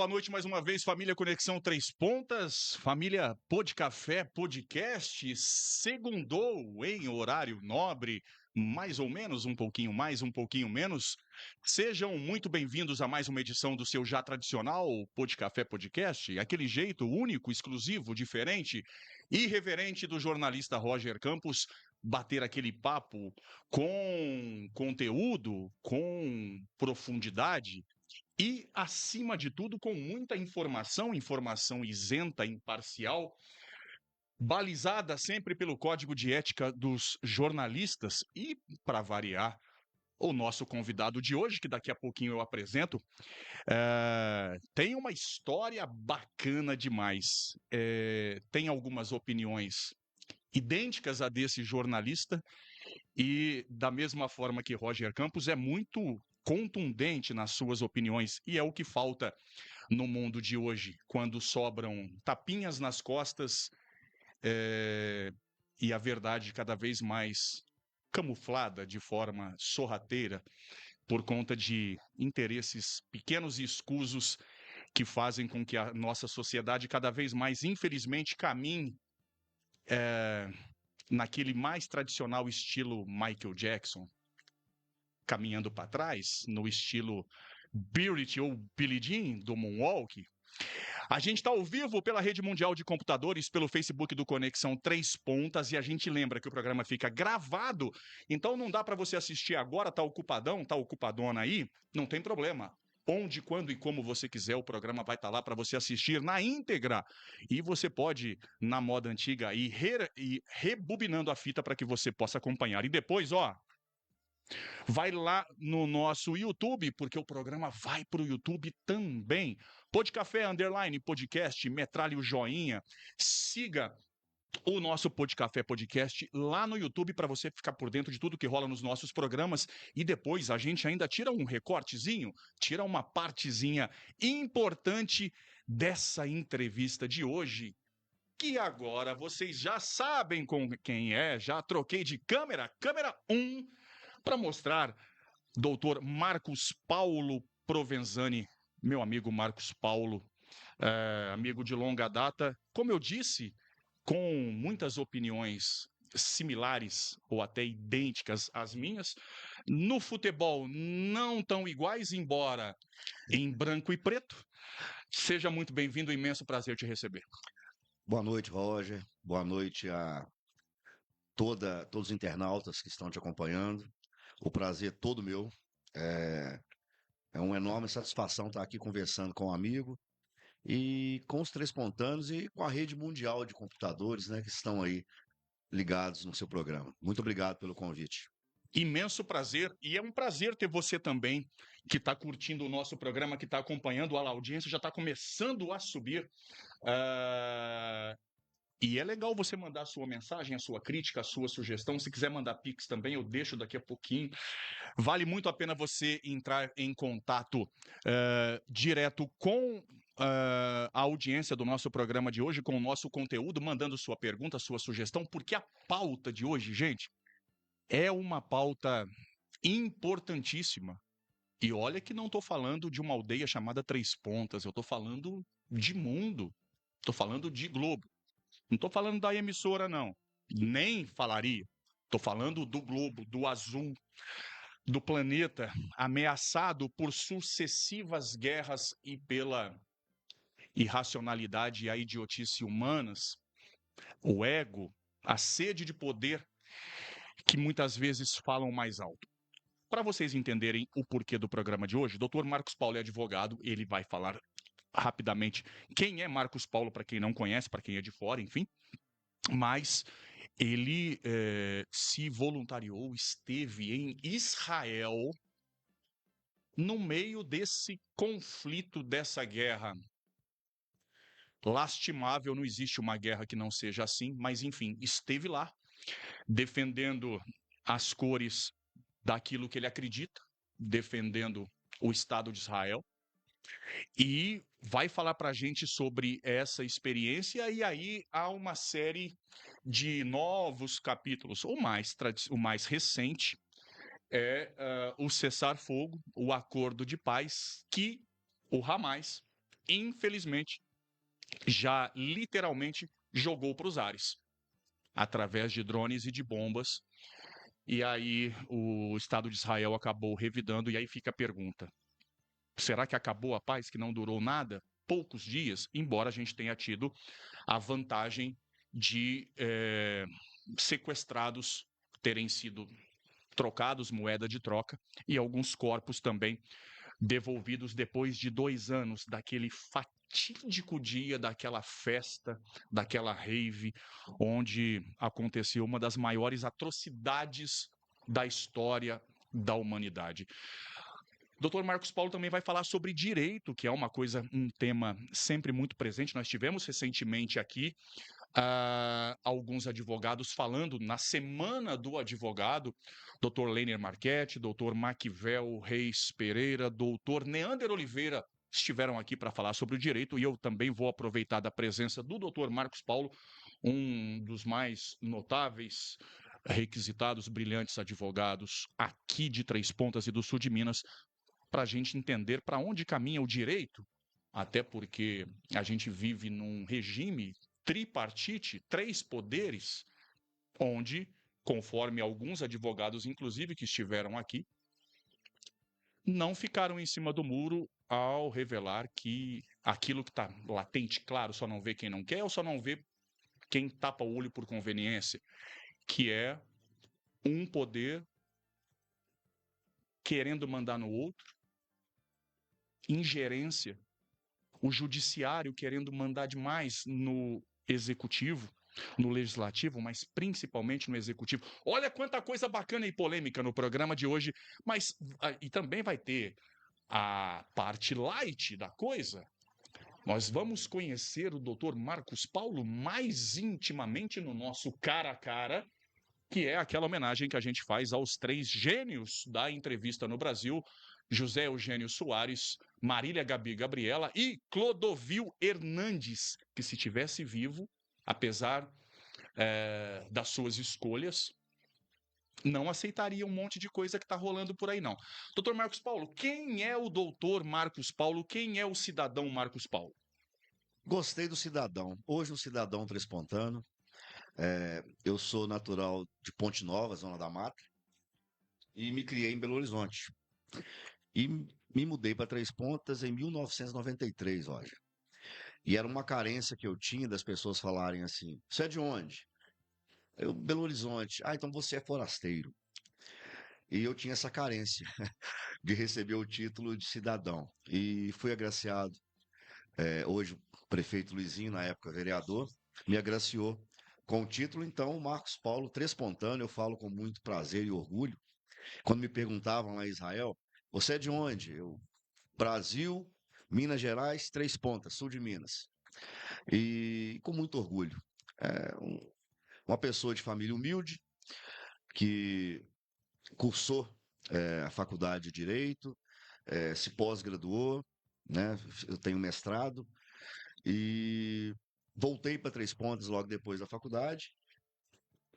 boa noite mais uma vez, família Conexão Três Pontas, família Pod Café Podcast, segundou em horário nobre, mais ou menos, um pouquinho mais, um pouquinho menos. Sejam muito bem-vindos a mais uma edição do seu já tradicional Pod Café Podcast, aquele jeito único, exclusivo, diferente, irreverente do jornalista Roger Campos, bater aquele papo com conteúdo, com profundidade, e, acima de tudo, com muita informação, informação isenta, imparcial, balizada sempre pelo código de ética dos jornalistas. E, para variar, o nosso convidado de hoje, que daqui a pouquinho eu apresento, tem uma história bacana demais. Tem algumas opiniões idênticas a desse jornalista e, da mesma forma que Roger Campos, é muito contundente nas suas opiniões, e é o que falta no mundo de hoje, quando sobram tapinhas nas costas e a verdade cada vez mais camuflada de forma sorrateira por conta de interesses pequenos e escusos que fazem com que a nossa sociedade cada vez mais, infelizmente, caminhe naquele mais tradicional estilo Michael Jackson, caminhando para trás, no estilo Birit ou Billie Jean, do Moonwalk. A gente está ao vivo pela Rede Mundial de Computadores, pelo Facebook do Conexão Três Pontas, e a gente lembra que o programa fica gravado, então não dá para você assistir agora, tá ocupadão, tá ocupadona aí, não tem problema. Onde, quando e como você quiser, o programa vai estar lá para você assistir na íntegra. E você pode, na moda antiga, ir rebobinando a fita para que você possa acompanhar. E depois, vai lá no nosso YouTube, porque o programa vai para o YouTube também. Podcafé, _podcast, metralhe o joinha. Siga o nosso Podcafé Podcast lá no YouTube para você ficar por dentro de tudo que rola nos nossos programas. E depois a gente ainda tira um recortezinho, tira uma partezinha importante dessa entrevista de hoje, que agora vocês já sabem com quem é. Já troquei de câmera 1, para mostrar doutor Marcos Paulo Provenzani, meu amigo Marcos Paulo, amigo de longa data, como eu disse, com muitas opiniões similares ou até idênticas às minhas. No futebol, não tão iguais, embora em branco e preto. Seja muito bem-vindo, imenso prazer te receber. Boa noite, Roger. Boa noite a todos os internautas que estão te acompanhando. O prazer é todo meu. É uma enorme satisfação estar aqui conversando com um amigo e com os Três Pontanos e com a rede mundial de computadores, né, que estão aí ligados no seu programa. Muito obrigado pelo convite. Imenso prazer, e é um prazer ter você também, que está curtindo o nosso programa, que está acompanhando, a audiência já está começando a subir. E é legal você mandar a sua mensagem, a sua crítica, a sua sugestão. Se quiser mandar Pix também, eu deixo daqui a pouquinho. Vale muito a pena você entrar em contato direto com a audiência do nosso programa de hoje, com o nosso conteúdo, mandando sua pergunta, sua sugestão, porque a pauta de hoje, gente, é uma pauta importantíssima. E olha que não estou falando de uma aldeia chamada Três Pontas, eu estou falando de mundo, estou falando de globo. Não estou falando da emissora, não. Nem falaria. Estou falando do globo, do azul, do planeta ameaçado por sucessivas guerras e pela irracionalidade e a idiotice humanas, o ego, a sede de poder, que muitas vezes falam mais alto. Para vocês entenderem o porquê do programa de hoje, Dr. Marcos Paulo é advogado, ele vai falar rapidamente quem é Marcos Paulo, para quem não conhece, para quem é de fora, enfim. Mas ele se voluntariou, esteve em Israel no meio desse conflito, dessa guerra lastimável. Não existe uma guerra que não seja assim, mas enfim, esteve lá defendendo as cores daquilo que ele acredita, defendendo o Estado de Israel, e vai falar para a gente sobre essa experiência. E aí há uma série de novos capítulos. O mais recente é o cessar-fogo, o acordo de paz que o Hamas infelizmente, já literalmente jogou para os ares, através de drones e de bombas. E aí o Estado de Israel acabou revidando, e aí fica a pergunta: será que acabou a paz que não durou nada? Poucos dias, embora a gente tenha tido a vantagem de sequestrados terem sido trocados, moeda de troca, e alguns corpos também devolvidos depois de 2 anos daquele fatídico dia, daquela festa, daquela rave, onde aconteceu uma das maiores atrocidades da história da humanidade. Dr. Marcos Paulo também vai falar sobre direito, que é um tema sempre muito presente. Nós tivemos recentemente aqui alguns advogados falando na Semana do Advogado, Dr. Leiner Marchetti, Dr. Maquivel Reis Pereira, Dr. Neander Oliveira estiveram aqui para falar sobre o direito, e eu também vou aproveitar da presença do Dr. Marcos Paulo, um dos mais notáveis, requisitados, brilhantes advogados aqui de Três Pontas e do sul de Minas, para a gente entender para onde caminha o direito, até porque a gente vive num regime tripartite, 3 poderes, onde, conforme alguns advogados, inclusive, que estiveram aqui, não ficaram em cima do muro ao revelar que aquilo que está latente, claro, só não vê quem não quer, ou só não vê quem tapa o olho por conveniência, que é um poder querendo mandar no outro, ingerência, o judiciário querendo mandar demais no executivo, no legislativo, mas principalmente no executivo. Olha quanta coisa bacana e polêmica no programa de hoje, mas e também vai ter a parte light da coisa. Nós vamos conhecer o Dr. Marcos Paulo mais intimamente no nosso cara a cara, que é aquela homenagem que a gente faz aos 3 gênios da entrevista no Brasil: José Eugênio Soares, Marília Gabi Gabriela e Clodovil Hernandes, que, se tivesse vivo, apesar das suas escolhas, não aceitaria um monte de coisa que está rolando por aí, não. Doutor Marcos Paulo, quem é o doutor Marcos Paulo? Quem é o cidadão Marcos Paulo? Gostei do cidadão. Hoje um cidadão trespontano. Eu sou natural de Ponte Nova, Zona da Mata, e me criei em Belo Horizonte. E me mudei para Três Pontas em 1993, Roger. E era uma carência que eu tinha das pessoas falarem assim: você é de onde? Eu, Belo Horizonte. Ah, então você é forasteiro. E eu tinha essa carência de receber o título de cidadão. E fui agraciado. Hoje, o prefeito Luizinho, na época vereador, me agraciou com o título. Então, Marcos Paulo Trespontano, eu falo com muito prazer e orgulho. Quando me perguntavam lá em Israel: você é de onde? Eu, Brasil, Minas Gerais, Três Pontas, sul de Minas. E com muito orgulho. É uma pessoa de família humilde que cursou a faculdade de Direito, se pós-graduou, né? Eu tenho mestrado e voltei para Três Pontas logo depois da faculdade,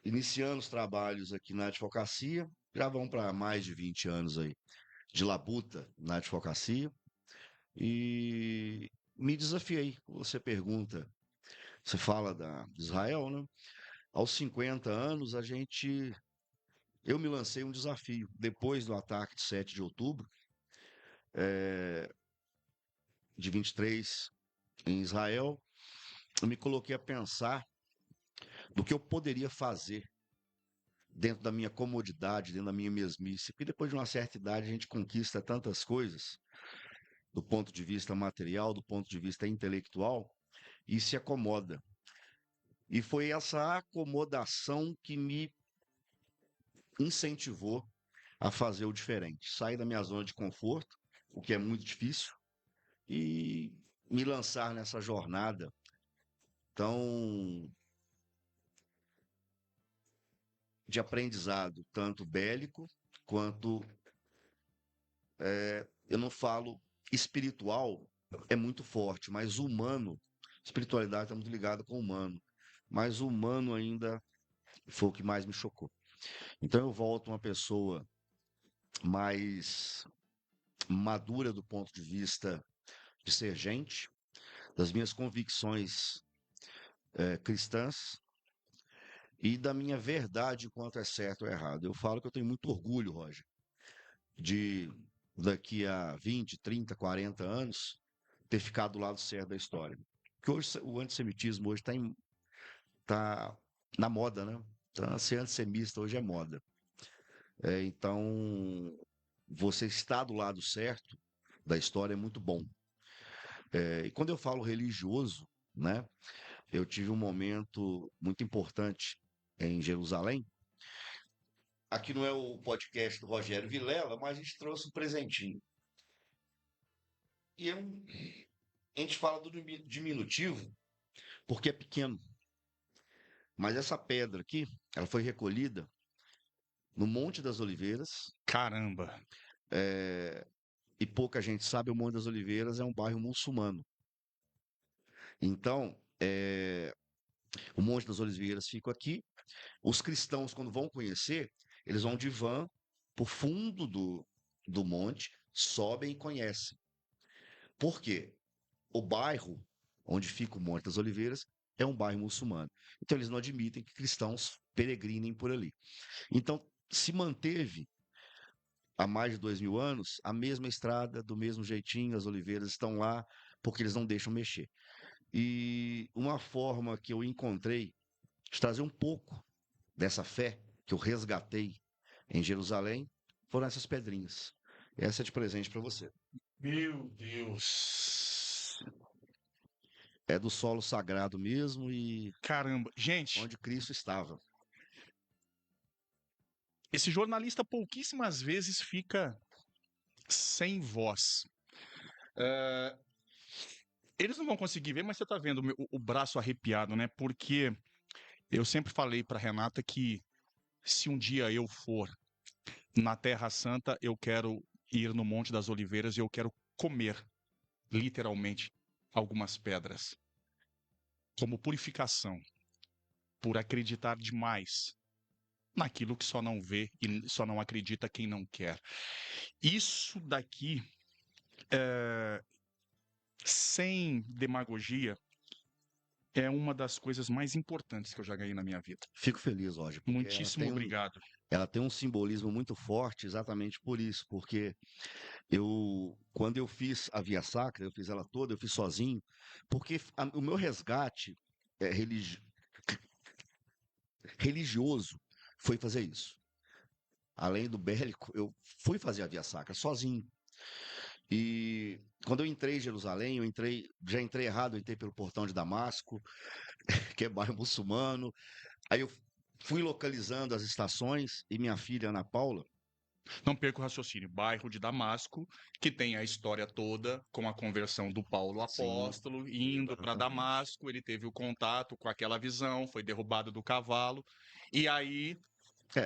iniciando os trabalhos aqui na advocacia. Já vão para mais de 20 anos aí de labuta na advocacia e me desafiei. Você pergunta, você fala de Israel, né? Aos 50 anos, eu me lancei um desafio. Depois do ataque de 7 de outubro de 23 em Israel, eu me coloquei a pensar do que eu poderia fazer dentro da minha comodidade, dentro da minha mesmice. Porque depois de uma certa idade a gente conquista tantas coisas, do ponto de vista material, do ponto de vista intelectual, e se acomoda. E foi essa acomodação que me incentivou a fazer o diferente. Sair da minha zona de conforto, o que é muito difícil, e me lançar nessa jornada tão de aprendizado, tanto bélico quanto, eu não falo espiritual, é muito forte, mas humano, espiritualidade está muito ligada com o humano, mas o humano ainda foi o que mais me chocou. Então eu volto uma pessoa mais madura do ponto de vista de ser gente, das minhas convicções cristãs e da minha verdade quanto é certo ou errado. Eu falo que eu tenho muito orgulho, Roger, de daqui a 20, 30, 40 anos ter ficado do lado certo da história. Porque hoje o antissemitismo hoje tá na moda, né? Então, ser antissemita hoje é moda. Então, você estar do lado certo da história é muito bom. E quando eu falo religioso, né? Eu tive um momento muito importante em Jerusalém. Aqui não é o podcast do Rogério Vilela, mas a gente trouxe um presentinho. E a gente fala do diminutivo porque é pequeno. Mas essa pedra aqui, ela foi recolhida no Monte das Oliveiras. Caramba. E pouca gente sabe, o Monte das Oliveiras é um bairro muçulmano. Então, o Monte das Oliveiras fica aqui. Os cristãos, quando vão conhecer, eles vão de van por fundo do monte, sobem e conhecem. Por quê? O bairro onde fica o Monte das Oliveiras é um bairro muçulmano. Então, eles não admitem que cristãos peregrinem por ali. Então, se manteve há mais de 2000 anos a mesma estrada, do mesmo jeitinho, as oliveiras estão lá, porque eles não deixam mexer. E uma forma que eu encontrei de trazer um pouco dessa fé que eu resgatei em Jerusalém foram essas pedrinhas. Essa é de presente para você. Meu Deus. É do solo sagrado mesmo e Caramba. Gente, onde Cristo estava. esse jornalista pouquíssimas vezes fica sem voz. Eles não vão conseguir ver, mas você tá vendo o braço arrepiado, né? Porque eu sempre falei para Renata que se um dia eu for na Terra Santa, eu quero ir no Monte das Oliveiras e eu quero comer, literalmente, algumas pedras, como purificação, por acreditar demais naquilo que só não vê e só não acredita quem não quer. Isso daqui, sem demagogia, é uma das coisas mais importantes que eu já ganhei na minha vida. Fico feliz, Roger, porque Muitíssimo obrigado. ela tem um simbolismo muito forte exatamente por isso, porque quando eu fiz a Via Sacra, eu fiz ela toda, eu fiz sozinho, porque o meu resgate é, religioso foi fazer isso. Além do bélico, eu fui fazer a Via Sacra sozinho. E quando eu entrei em Jerusalém, já entrei errado, eu entrei pelo portão de Damasco, que é bairro muçulmano. Aí eu fui localizando as estações e minha filha Ana Paula. Não perca o raciocínio. Bairro de Damasco, que tem a história toda com a conversão do Paulo apóstolo, indo para Damasco, ele teve o contato com aquela visão, foi derrubado do cavalo, e aí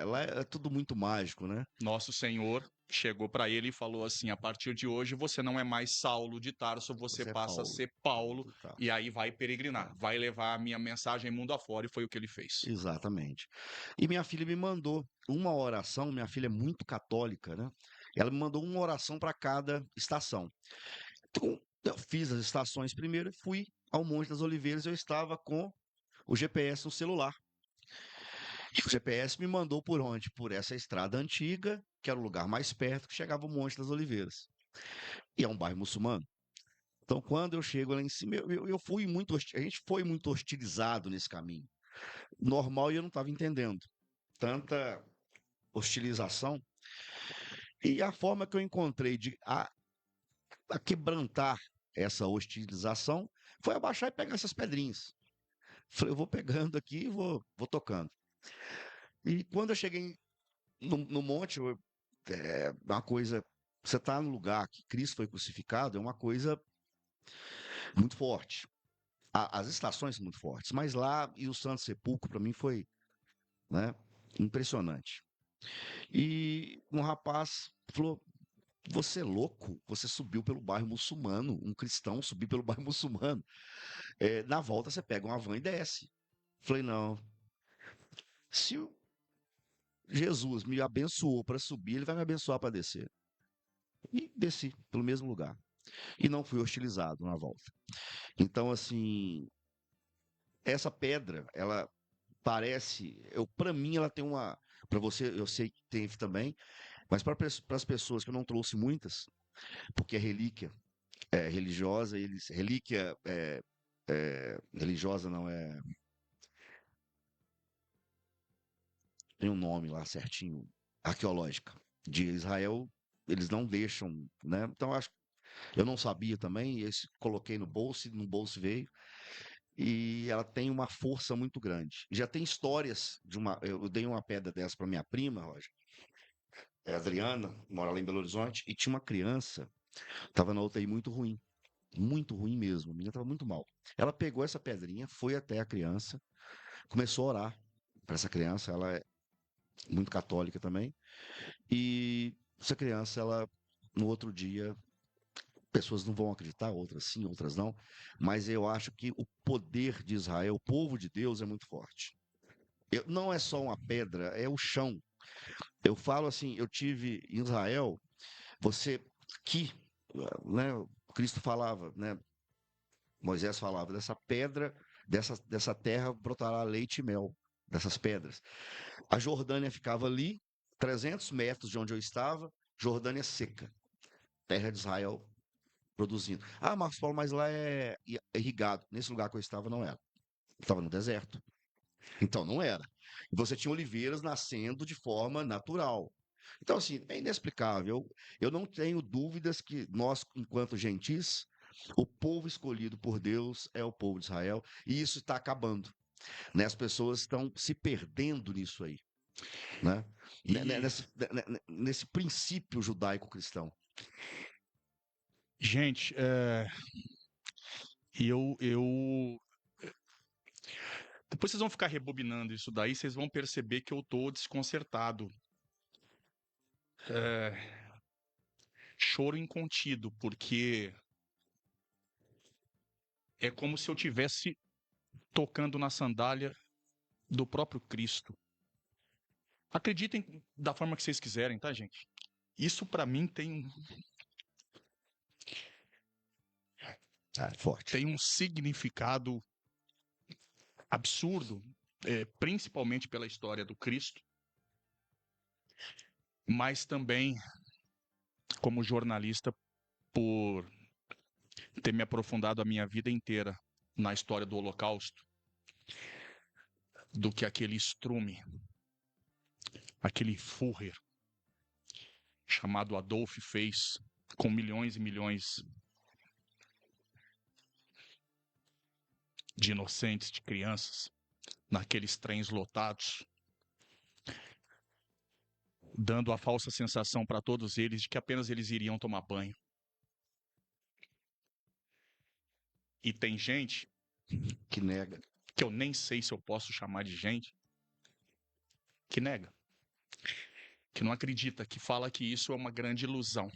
Lá é tudo muito mágico, né? Nosso Senhor chegou para ele e falou assim: a partir de hoje você não é mais Saulo de Tarso, você é passa a Paulo. ser Paulo, e aí vai peregrinar, vai levar a minha mensagem mundo afora, e foi o que ele fez. Exatamente. E minha filha me mandou uma oração, minha filha é muito católica, né? Ela me mandou uma oração para cada estação. Então, eu fiz as estações primeiro e fui ao Monte das Oliveiras. Eu estava com o GPS no celular. E o GPS me mandou por onde? Por essa estrada antiga, que era o lugar mais perto, que chegava o Monte das Oliveiras. E é um bairro muçulmano. Então, quando eu chego lá em cima, eu fui a gente foi muito hostilizado nesse caminho. Normal e eu não estava entendendo tanta hostilização. E a forma que eu encontrei a quebrantar essa hostilização foi abaixar e pegar essas pedrinhas. Falei, eu vou pegando aqui e vou tocando. E quando eu cheguei no monte, é uma coisa. Você está no lugar que Cristo foi crucificado, é uma coisa muito forte. As estações são muito fortes, mas lá e o Santo Sepulcro, para mim, foi, né, impressionante. E um rapaz falou: Você é louco? Você subiu pelo bairro muçulmano, um cristão subiu pelo bairro muçulmano. Na volta você pega uma van e desce. Falei: Não. Se Jesus me abençoou para subir, ele vai me abençoar para descer. E desci pelo mesmo lugar. e não fui hostilizado na volta. Então, assim, essa pedra, ela parece, para mim ela tem uma, para você, eu sei que tem também, mas para as pessoas que eu não trouxe muitas, porque é relíquia religiosa, relíquia religiosa não é, tem um nome lá certinho, arqueológica, de Israel, eles não deixam, né? Então eu não sabia também, e coloquei no bolso, e no bolso veio, e ela tem uma força muito grande. Já tem histórias de uma, eu dei uma pedra dessa para minha prima, Roger, é a Adriana, mora lá em Belo Horizonte, e tinha uma criança, estava na UTI muito ruim mesmo, a menina estava muito mal. Ela pegou essa pedrinha, foi até a criança, começou a orar para essa criança, ela é muito católica também, e essa criança, ela, no outro dia, pessoas não vão acreditar, outras sim, outras não, mas eu acho que o poder de Israel, o povo de Deus é muito forte. Não é só uma pedra, é o chão. Eu falo assim, eu tive em Israel, você que, né, Cristo falava, né, Moisés falava, dessa pedra, dessa terra brotará leite e mel, dessas pedras. A Jordânia ficava ali, 300 metros de onde eu estava, Jordânia seca, terra de Israel produzindo. Ah, Marcos Paulo, mas lá é irrigado. Nesse lugar que eu estava não era. Eu estava no deserto. Então não era. E você tinha oliveiras nascendo de forma natural. Então, assim, é inexplicável. Eu não tenho dúvidas que nós, enquanto gentis, o povo escolhido por Deus é o povo de Israel, e isso está acabando. Né? As pessoas estão se perdendo nisso aí. Né? E, Nesse princípio judaico-cristão. gente, eu. Depois vocês vão ficar rebobinando isso daí, vocês vão perceber que eu tô desconcertado. É, choro incontido, porque é como se eu tivesse tocando na sandália do próprio Cristo. Acreditem da forma que vocês quiserem, tá, gente? Isso para mim Forte. tem um significado absurdo, principalmente pela história do Cristo, mas também como jornalista por ter me aprofundado a minha vida inteira na história do Holocausto, do que aquele estrume, aquele Führer chamado Adolf fez com milhões e milhões de inocentes, de crianças, naqueles trens lotados, dando a falsa sensação para todos eles de que apenas eles iriam tomar banho. E tem gente Que nega. que eu nem sei se eu posso chamar de gente, que nega, que não acredita, que fala que isso é uma grande ilusão.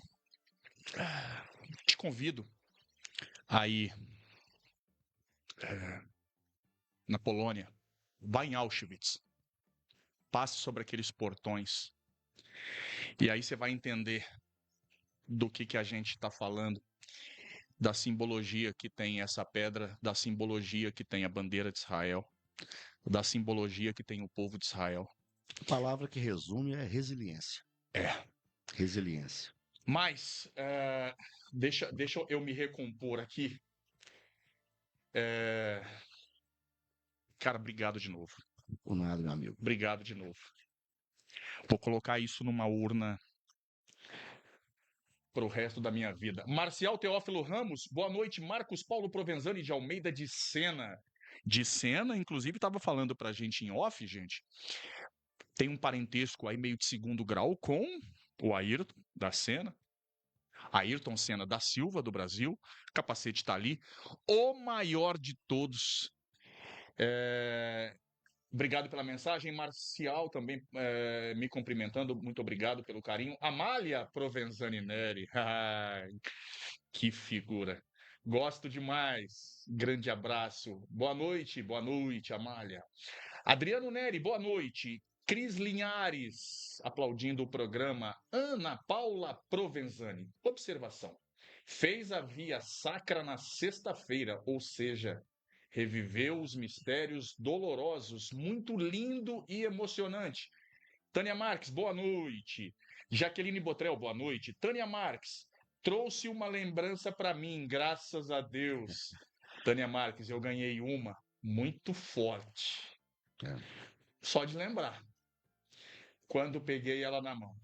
Te convido aí na Polônia, vá em Auschwitz, passe sobre aqueles portões e aí você vai entender do que a gente está falando, da simbologia que tem essa pedra, da simbologia que tem a bandeira de Israel, da simbologia que tem o povo de Israel. A palavra que resume é resiliência. É. Resiliência. Mas, deixa eu me recompor aqui. Cara, obrigado de novo. Por nada, meu amigo. Obrigado de novo. Vou colocar isso numa urna para o resto da minha vida. Marcial Teófilo Ramos, boa noite. Marcos Paulo Provenzani de Almeida de Sena. De Sena, inclusive, estava falando para a gente em off, gente. Tem um parentesco aí meio de segundo grau com o Ayrton da Sena. Ayrton Senna da Silva, do Brasil. Capacete está ali. O maior de todos. Obrigado pela mensagem. Marcial também me cumprimentando. Muito obrigado pelo carinho. Amália Provenzani Neri. Que figura. Gosto demais. Grande abraço. Boa noite, Amália. Adriano Neri, boa noite. Cris Linhares, aplaudindo o programa. Ana Paula Provenzani. Observação. Fez a via sacra na sexta-feira, ou seja, reviveu os mistérios dolorosos, muito lindo e emocionante. Tânia Marques, boa noite. Jaqueline Botrel, boa noite. Tânia Marques, trouxe uma lembrança para mim, graças a Deus. Tânia Marques, eu ganhei uma muito forte. É. Só de lembrar. Quando peguei ela na mão.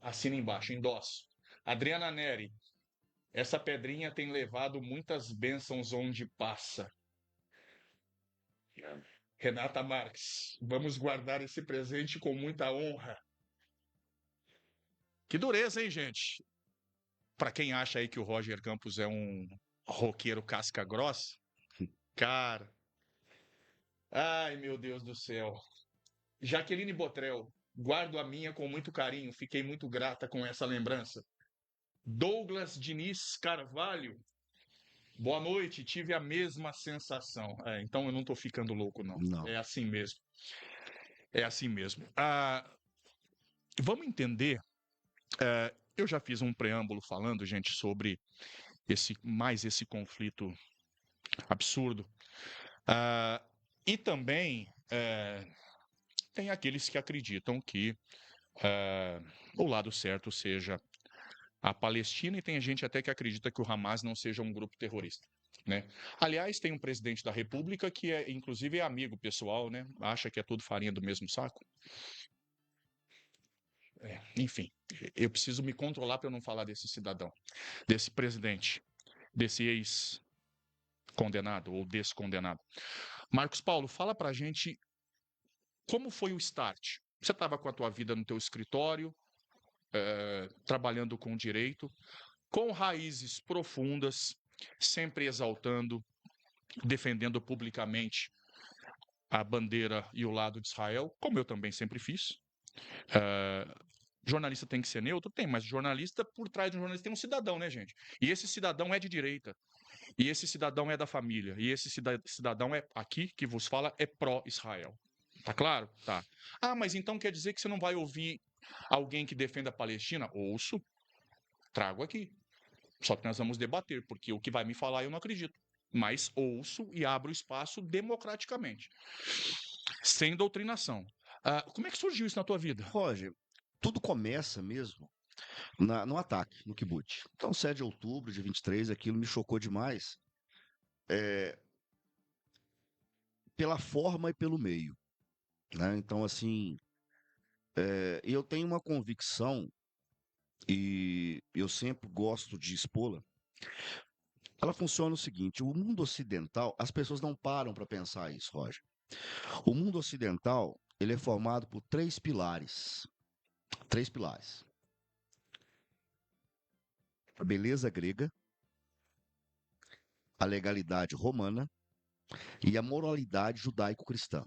Assina embaixo, endosso. Adriana Neri, essa pedrinha tem levado muitas bênçãos onde passa. Renata Marques, vamos guardar esse presente com muita honra. Que dureza, hein, gente? Para quem acha aí que o Roger Campos é um roqueiro casca grossa, cara. Ai, meu Deus do céu. Jaqueline Botrel, guardo a minha com muito carinho, fiquei muito grata com essa lembrança. Douglas Diniz Carvalho, boa noite, tive a mesma sensação. Então eu não tô ficando louco, não. Não. É assim mesmo. É assim mesmo. Vamos entender. Eu já fiz um preâmbulo falando, gente, sobre esse conflito absurdo. E também tem aqueles que acreditam que o lado certo seja a Palestina, e tem gente até que acredita que o Hamas não seja um grupo terrorista. Né? Aliás, tem um presidente da República que inclusive é amigo pessoal, né? Acha que é tudo farinha do mesmo saco. Enfim, eu preciso me controlar para eu não falar desse cidadão, desse presidente, desse ex-condenado ou descondenado. Marcos Paulo, fala para a gente como foi o start. Você estava com a tua vida no teu escritório, trabalhando com direito, com raízes profundas, sempre exaltando, defendendo publicamente a bandeira e o lado de Israel, como eu também sempre fiz. Jornalista tem que ser neutro? Tem, mas jornalista, por trás de um jornalista tem um cidadão, né, gente? E esse cidadão é de direita. E esse cidadão é da família. E esse cidadão é aqui que vos fala é pró-Israel. Tá claro? Tá. Mas então quer dizer que você não vai ouvir alguém que defenda a Palestina? Ouço. Trago aqui. Só que nós vamos debater, porque o que vai me falar eu não acredito. Mas ouço e abro espaço democraticamente. Sem doutrinação. Como é que surgiu isso na tua vida? Roger, tudo começa mesmo no ataque, no kibbutz. Então, 7 de outubro de 23, aquilo me chocou demais. Pela forma e pelo meio. Né? Então, assim, eu tenho uma convicção, e eu sempre gosto de expô-la. Ela funciona o seguinte: o mundo ocidental, as pessoas não param para pensar isso, Roger. O mundo ocidental, ele é formado por 3 pilares. 3 pilares. A beleza grega, a legalidade romana e a moralidade judaico-cristã.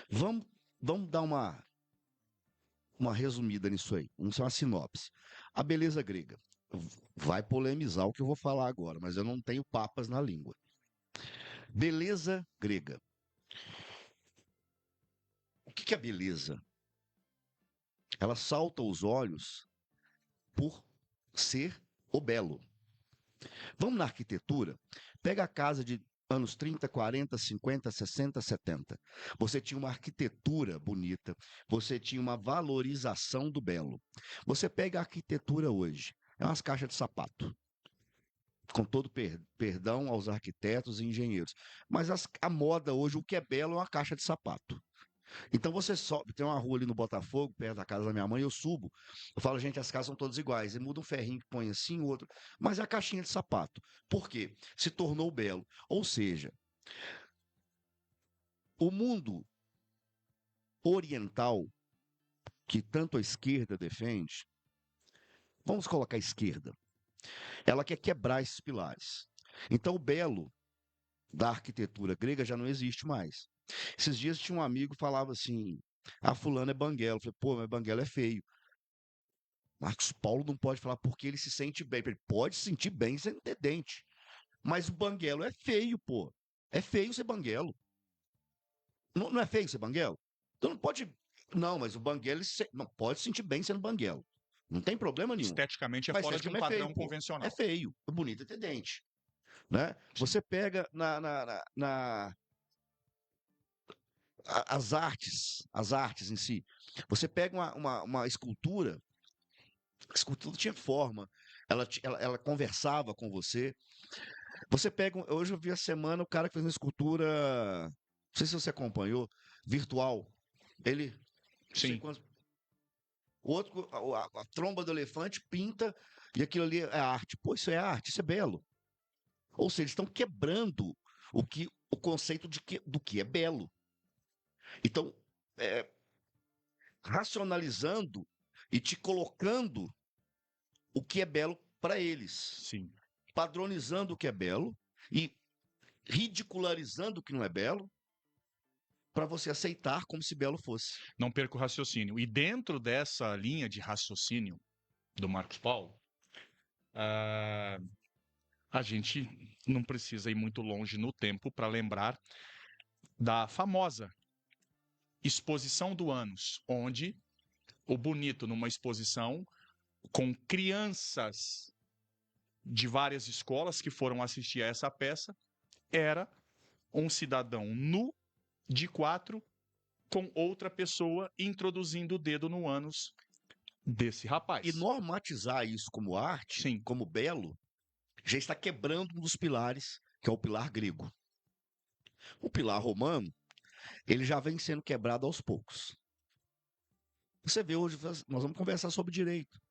Vamos, vamos dar uma resumida nisso aí. Vamos fazer uma sinopse. A beleza grega. Vai polemizar o que eu vou falar agora, mas eu não tenho papas na língua. Beleza grega. O que é beleza? Ela salta aos olhos por ser o belo. Vamos na arquitetura? Pega a casa de anos 30, 40, 50, 60, 70. Você tinha uma arquitetura bonita, você tinha uma valorização do belo. Você pega a arquitetura hoje, é umas caixas de sapato. Com todo perdão aos arquitetos e engenheiros. Mas a moda hoje, o que é belo é uma caixa de sapato. Então você sobe, tem uma rua ali no Botafogo, perto da casa da minha mãe, eu subo, eu falo, gente, as casas são todas iguais, e muda um ferrinho que põe assim, o outro, mas é a caixinha de sapato. Por quê? Se tornou belo. Ou seja, o mundo oriental, que tanto a esquerda defende, vamos colocar a esquerda, ela quer quebrar esses pilares. Então o belo da arquitetura grega já não existe mais. Esses dias tinha um amigo que falava assim, fulano é banguelo. Eu falei, pô, mas banguelo é feio. Marcos Paulo não pode falar porque ele se sente bem. Ele pode se sentir bem sem ter dente. Mas o banguelo é feio, pô. É feio ser banguelo. Não, não é feio ser banguelo? Então não pode. Não, mas o banguelo não pode se sentir bem sendo banguelo. Não tem problema nenhum. Esteticamente é Mas fora de um esteticamente é padrão feio, pô. convencional. É feio. O bonito é ter dente. Né? Você pega as artes em si. Você pega uma escultura, a escultura tinha forma, ela conversava com você. Você pega, hoje eu vi a semana o cara que fez uma escultura, não sei se você acompanhou, virtual. Ele, não sei Sim, quantos, o outro, a tromba do elefante pinta e aquilo ali é arte. Pô, isso é arte, isso é belo. Ou seja, eles estão quebrando o conceito do que é belo. Então, é, racionalizando e te colocando o que é belo para eles, sim. padronizando o que é belo e ridicularizando o que não é belo para você aceitar como se belo fosse. Não perca o raciocínio. E dentro dessa linha de raciocínio do Marcos Paulo, ah, a gente não precisa ir muito longe no tempo para lembrar da famosa exposição do ânus, onde o Bonito, numa exposição com crianças de várias escolas que foram assistir a essa peça, era um cidadão nu de quatro com outra pessoa introduzindo o dedo no ânus desse E rapaz. normatizar isso como arte, Sim, como belo, já está quebrando um dos pilares, que é o pilar grego. O pilar romano, ele já vem sendo quebrado aos poucos. Você vê hoje, nós vamos conversar sobre direito.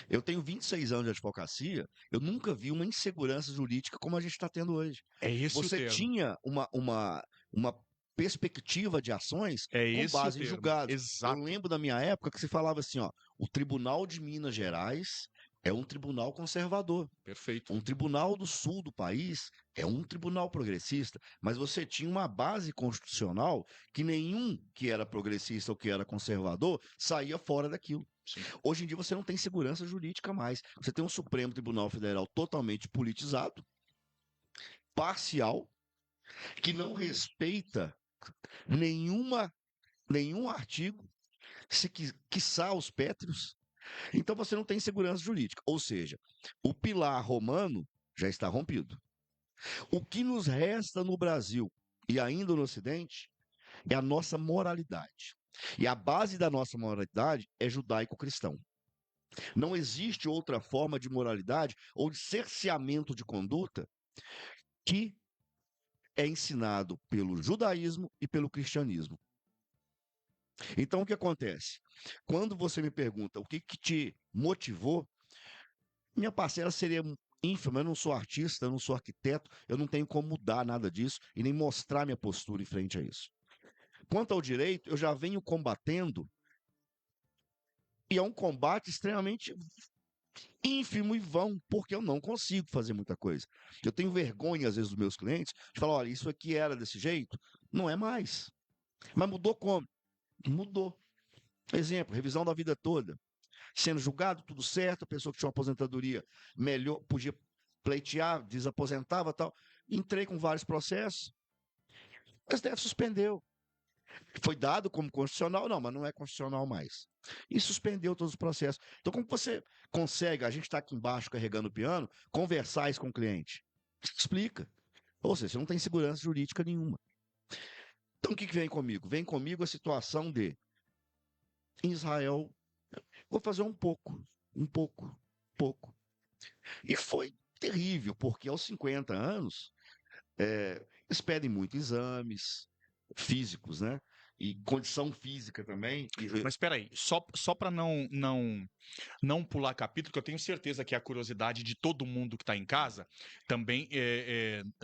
Eu tenho 26 anos de advocacia, eu nunca vi uma insegurança jurídica como a gente está tendo hoje. é esse o Você termo. tinha uma perspectiva de ações É com esse o base em termo. julgados. Eu Exato. lembro da minha época que se falava assim, ó, o Tribunal de Minas Gerais é um tribunal conservador. Perfeito. Um tribunal do sul do país é um tribunal progressista, mas você tinha uma base constitucional que nenhum que era progressista ou que era conservador saía fora daquilo. Sim. Hoje em dia você não tem segurança jurídica mais. Você tem um Supremo Tribunal Federal totalmente politizado, parcial, que não respeita nenhum artigo, quiçá os pétreos. Então você não tem segurança jurídica. Ou seja, o pilar romano já está rompido. O que nos resta no Brasil e ainda no Ocidente é a nossa moralidade. E a base da nossa moralidade é judaico-cristão. Não existe outra forma de moralidade ou de cerceamento de conduta que é ensinado pelo judaísmo e pelo cristianismo. Então, o que acontece? Quando você me pergunta o que te motivou, minha parcela seria ínfima. Eu não sou artista, eu não sou arquiteto, eu não tenho como mudar nada disso e nem mostrar minha postura em frente a isso. Quanto ao direito, eu já venho combatendo e é um combate extremamente ínfimo e vão, porque eu não consigo fazer muita coisa. Eu tenho vergonha, às vezes, dos meus clientes de falar: olha, isso aqui era desse jeito, não é mais. Mas mudou como? Mudou. Exemplo, revisão da vida toda. Sendo julgado, tudo certo, a pessoa que tinha uma aposentadoria melhor, podia pleitear, desaposentava tal. Entrei com vários processos. O STF suspendeu. Foi dado como constitucional, não, mas não é constitucional mais. E suspendeu todos os processos. Então, como você consegue, a gente está aqui embaixo carregando o piano, conversar isso com o cliente? Explica. Ou seja, você não tem segurança jurídica nenhuma. Então, o que vem comigo? Vem comigo a situação de, em Israel, vou fazer um pouco. E foi terrível, porque aos 50 anos, eles pedem muito exames físicos, né? E condição física também. Mas espera aí, só para não pular capítulo, que eu tenho certeza que é a curiosidade de todo mundo que está em casa, também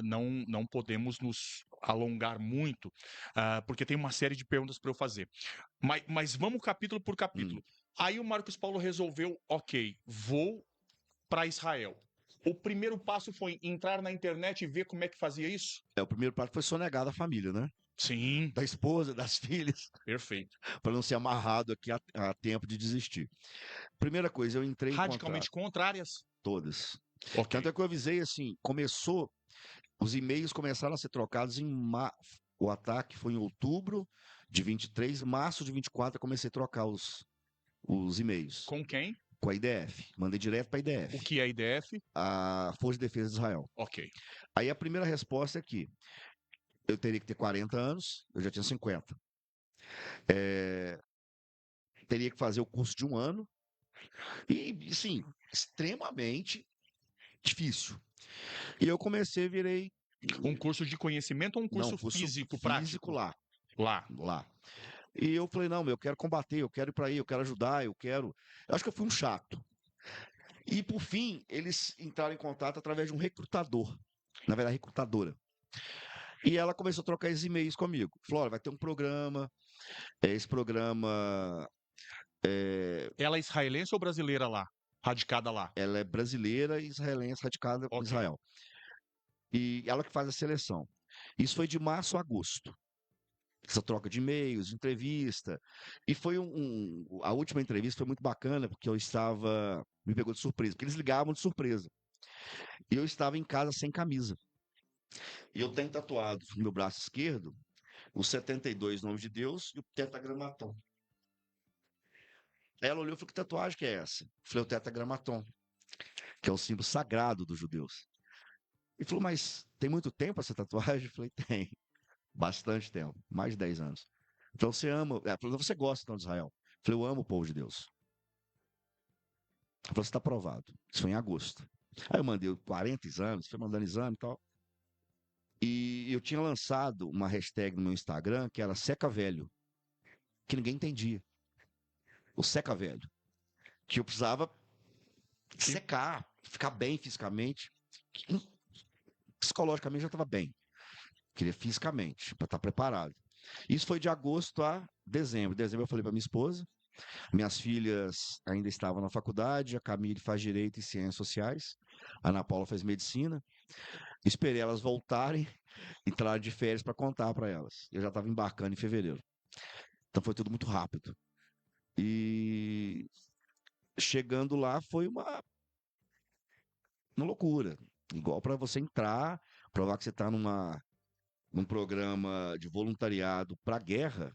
não podemos nos alongar muito, porque tem uma série de perguntas para eu fazer. Mas vamos capítulo por capítulo. Aí o Marcos Paulo resolveu, ok, vou para Israel. O primeiro passo foi entrar na internet e ver como é que fazia isso? O primeiro passo foi sonegar da família, né? Sim, Da esposa, das filhas, perfeito. para não ser amarrado aqui a tempo de desistir. Primeira coisa, eu entrei em Radicalmente contato. contrárias? Todas. Ok. Tanto é que eu avisei assim, os e-mails começaram a ser trocados o ataque foi em outubro de 23, março de 24 eu comecei a trocar os e-mails. Com quem? Com a IDF. Mandei direto para a IDF. O que é IDF? A Força de Defesa de Israel. Ok. Aí a primeira resposta é que eu teria que ter 40 anos, eu já tinha 50. Teria que fazer o curso de 1 ano. E, assim, extremamente difícil. E eu comecei, virei. Um curso de conhecimento ou um Não, curso curso físico, físico prático? lá. Lá. Lá. E eu falei, não, eu quero combater, eu quero ir para aí, eu quero ajudar, eu quero. Eu acho que eu fui um chato. E, por fim, eles entraram em contato através de um recrutador. Na verdade, recrutadora. E ela começou a trocar esses e-mails comigo. Falou, olha, vai ter um programa. Esse programa. Ela é israelense ou brasileira lá? Radicada lá? Ela é brasileira e israelense, radicada em Ok. Israel. E ela que faz a seleção. Isso foi de março a agosto. Essa troca de e-mails, entrevista. E foi a última entrevista foi muito bacana, porque eu estava. Me pegou de surpresa, porque eles ligavam de surpresa. E eu estava em casa sem camisa. E eu tenho tatuado no meu braço esquerdo os 72 nomes de Deus e o tetragramaton. Ela olhou e falou: que tatuagem que é essa? Eu falei: o tetragramaton, que é o símbolo sagrado dos judeus. E falou: mas tem muito tempo essa tatuagem? Eu falei: tem. Bastante tempo, mais de 10 anos. Então você ama. Você gosta então de Israel? Eu falei: eu amo o povo de Deus. Ela falou: você está aprovado. Isso foi em agosto. Aí eu mandei 40 exames, fui mandando exame e tal. E eu tinha lançado uma hashtag no meu Instagram que era Seca Velho, que ninguém entendia. O Seca Velho. Que eu precisava secar, ficar bem fisicamente. Psicologicamente já estava bem. Queria fisicamente, para estar preparado. Isso foi de agosto a dezembro. Em dezembro eu falei para minha esposa. Minhas filhas ainda estavam na faculdade. A Camille faz Direito e Ciências Sociais. A Ana Paula faz Medicina. Esperei elas voltarem, entrar de férias para contar para elas. Eu já estava embarcando em fevereiro. Então foi tudo muito rápido. E chegando lá foi uma loucura. Igual para você entrar, provar que você está num programa de voluntariado para a guerra,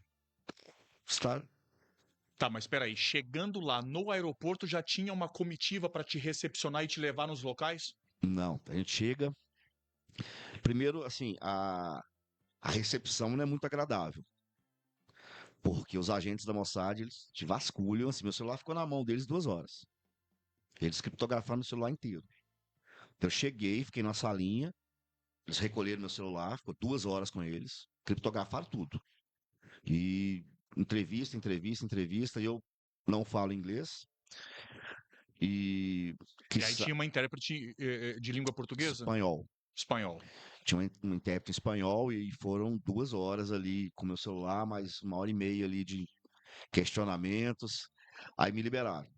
está. Tá, mas espera aí. Chegando lá no aeroporto, já tinha uma comitiva para te recepcionar e te levar nos locais? Não, a gente chega. Primeiro, assim, a recepção não é muito agradável. Porque os agentes da Mossad, eles te vasculham, assim, meu celular ficou na mão deles 2 horas. Eles criptografaram meu celular inteiro. Então, eu cheguei, fiquei numa salinha, eles recolheram meu celular, ficou 2 horas com eles, criptografaram tudo. E entrevista, entrevista, entrevista, e eu não falo inglês. E E aí tinha uma intérprete de língua portuguesa? espanhol. Espanhol. Tinha um intérprete em espanhol e foram 2 horas ali com meu celular, mais 1 hora e meia ali de questionamentos. Aí me liberaram.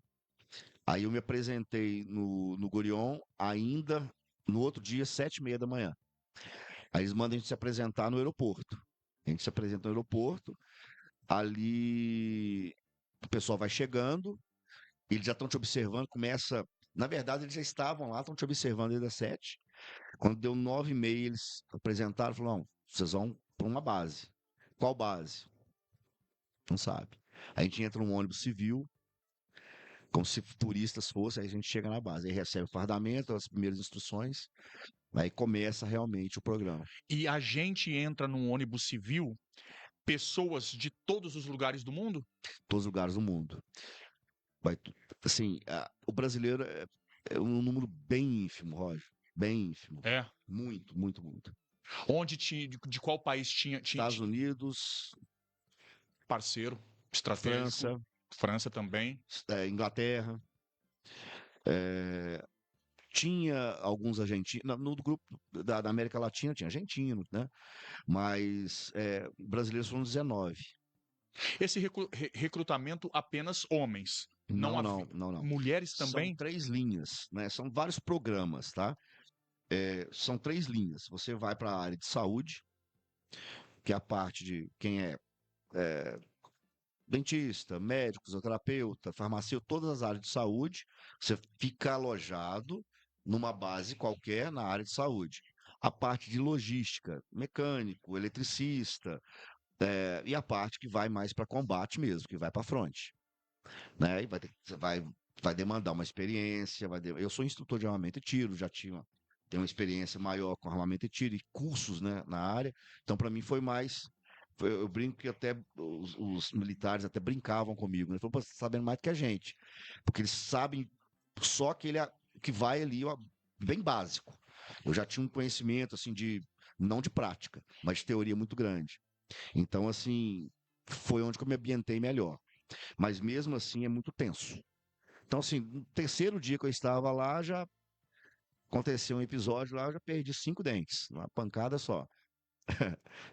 Aí eu me apresentei no Gurion ainda no outro dia, 7h30 da manhã. Aí eles mandam a gente se apresentar no aeroporto. A gente se apresenta no aeroporto, ali o pessoal vai chegando, eles já estão te observando, começa. Na verdade, eles já estavam lá, estão te observando desde as 7. Quando deu 9h30, eles apresentaram e falaram: não, vocês vão para uma base. Qual base? Não sabe. A gente entra num ônibus civil, como se turistas fossem, aí a gente chega na base, aí recebe o fardamento, as primeiras instruções, aí começa realmente o programa. E a gente entra num ônibus civil, pessoas de todos os lugares do mundo? Todos os lugares do mundo. Vai, assim, o brasileiro é um número bem ínfimo, Roger. Bem ínfimo. É. Muito, muito, muito. Onde de qual país tinha Estados Unidos, parceiro estratégico? França, França também. Inglaterra. Tinha alguns argentinos. No grupo da América Latina tinha argentinos, né? Mas brasileiros foram 19. Esse recrutamento apenas homens. Não, Não, não, não, não. mulheres São também? 3 linhas, né? São vários programas, tá? São 3 linhas. Você vai para a área de saúde, que é a parte de quem é dentista, médico, fisioterapeuta, farmacêutico, todas as áreas de saúde. Você fica alojado numa base qualquer na área de saúde. A parte de logística, mecânico, eletricista, e a parte que vai mais para combate mesmo, que vai para frente. Né? Você vai vai demandar uma experiência, eu sou instrutor de armamento e tiro, tenho uma experiência maior com armamento e tiro e cursos, né, na área. Então, para mim, foi mais. Eu brinco que até os militares até brincavam comigo, né? Falou, pô, você tá sabendo mais do que a gente. Porque eles sabem só que vai ali, ó, bem básico. Eu já tinha um conhecimento, assim, não de prática, mas de teoria muito grande. Então, assim, foi onde que eu me ambientei melhor. Mas mesmo assim é muito tenso. Então, assim, no terceiro dia que eu estava lá, já aconteceu um episódio lá, eu já perdi 5 dentes, uma pancada só.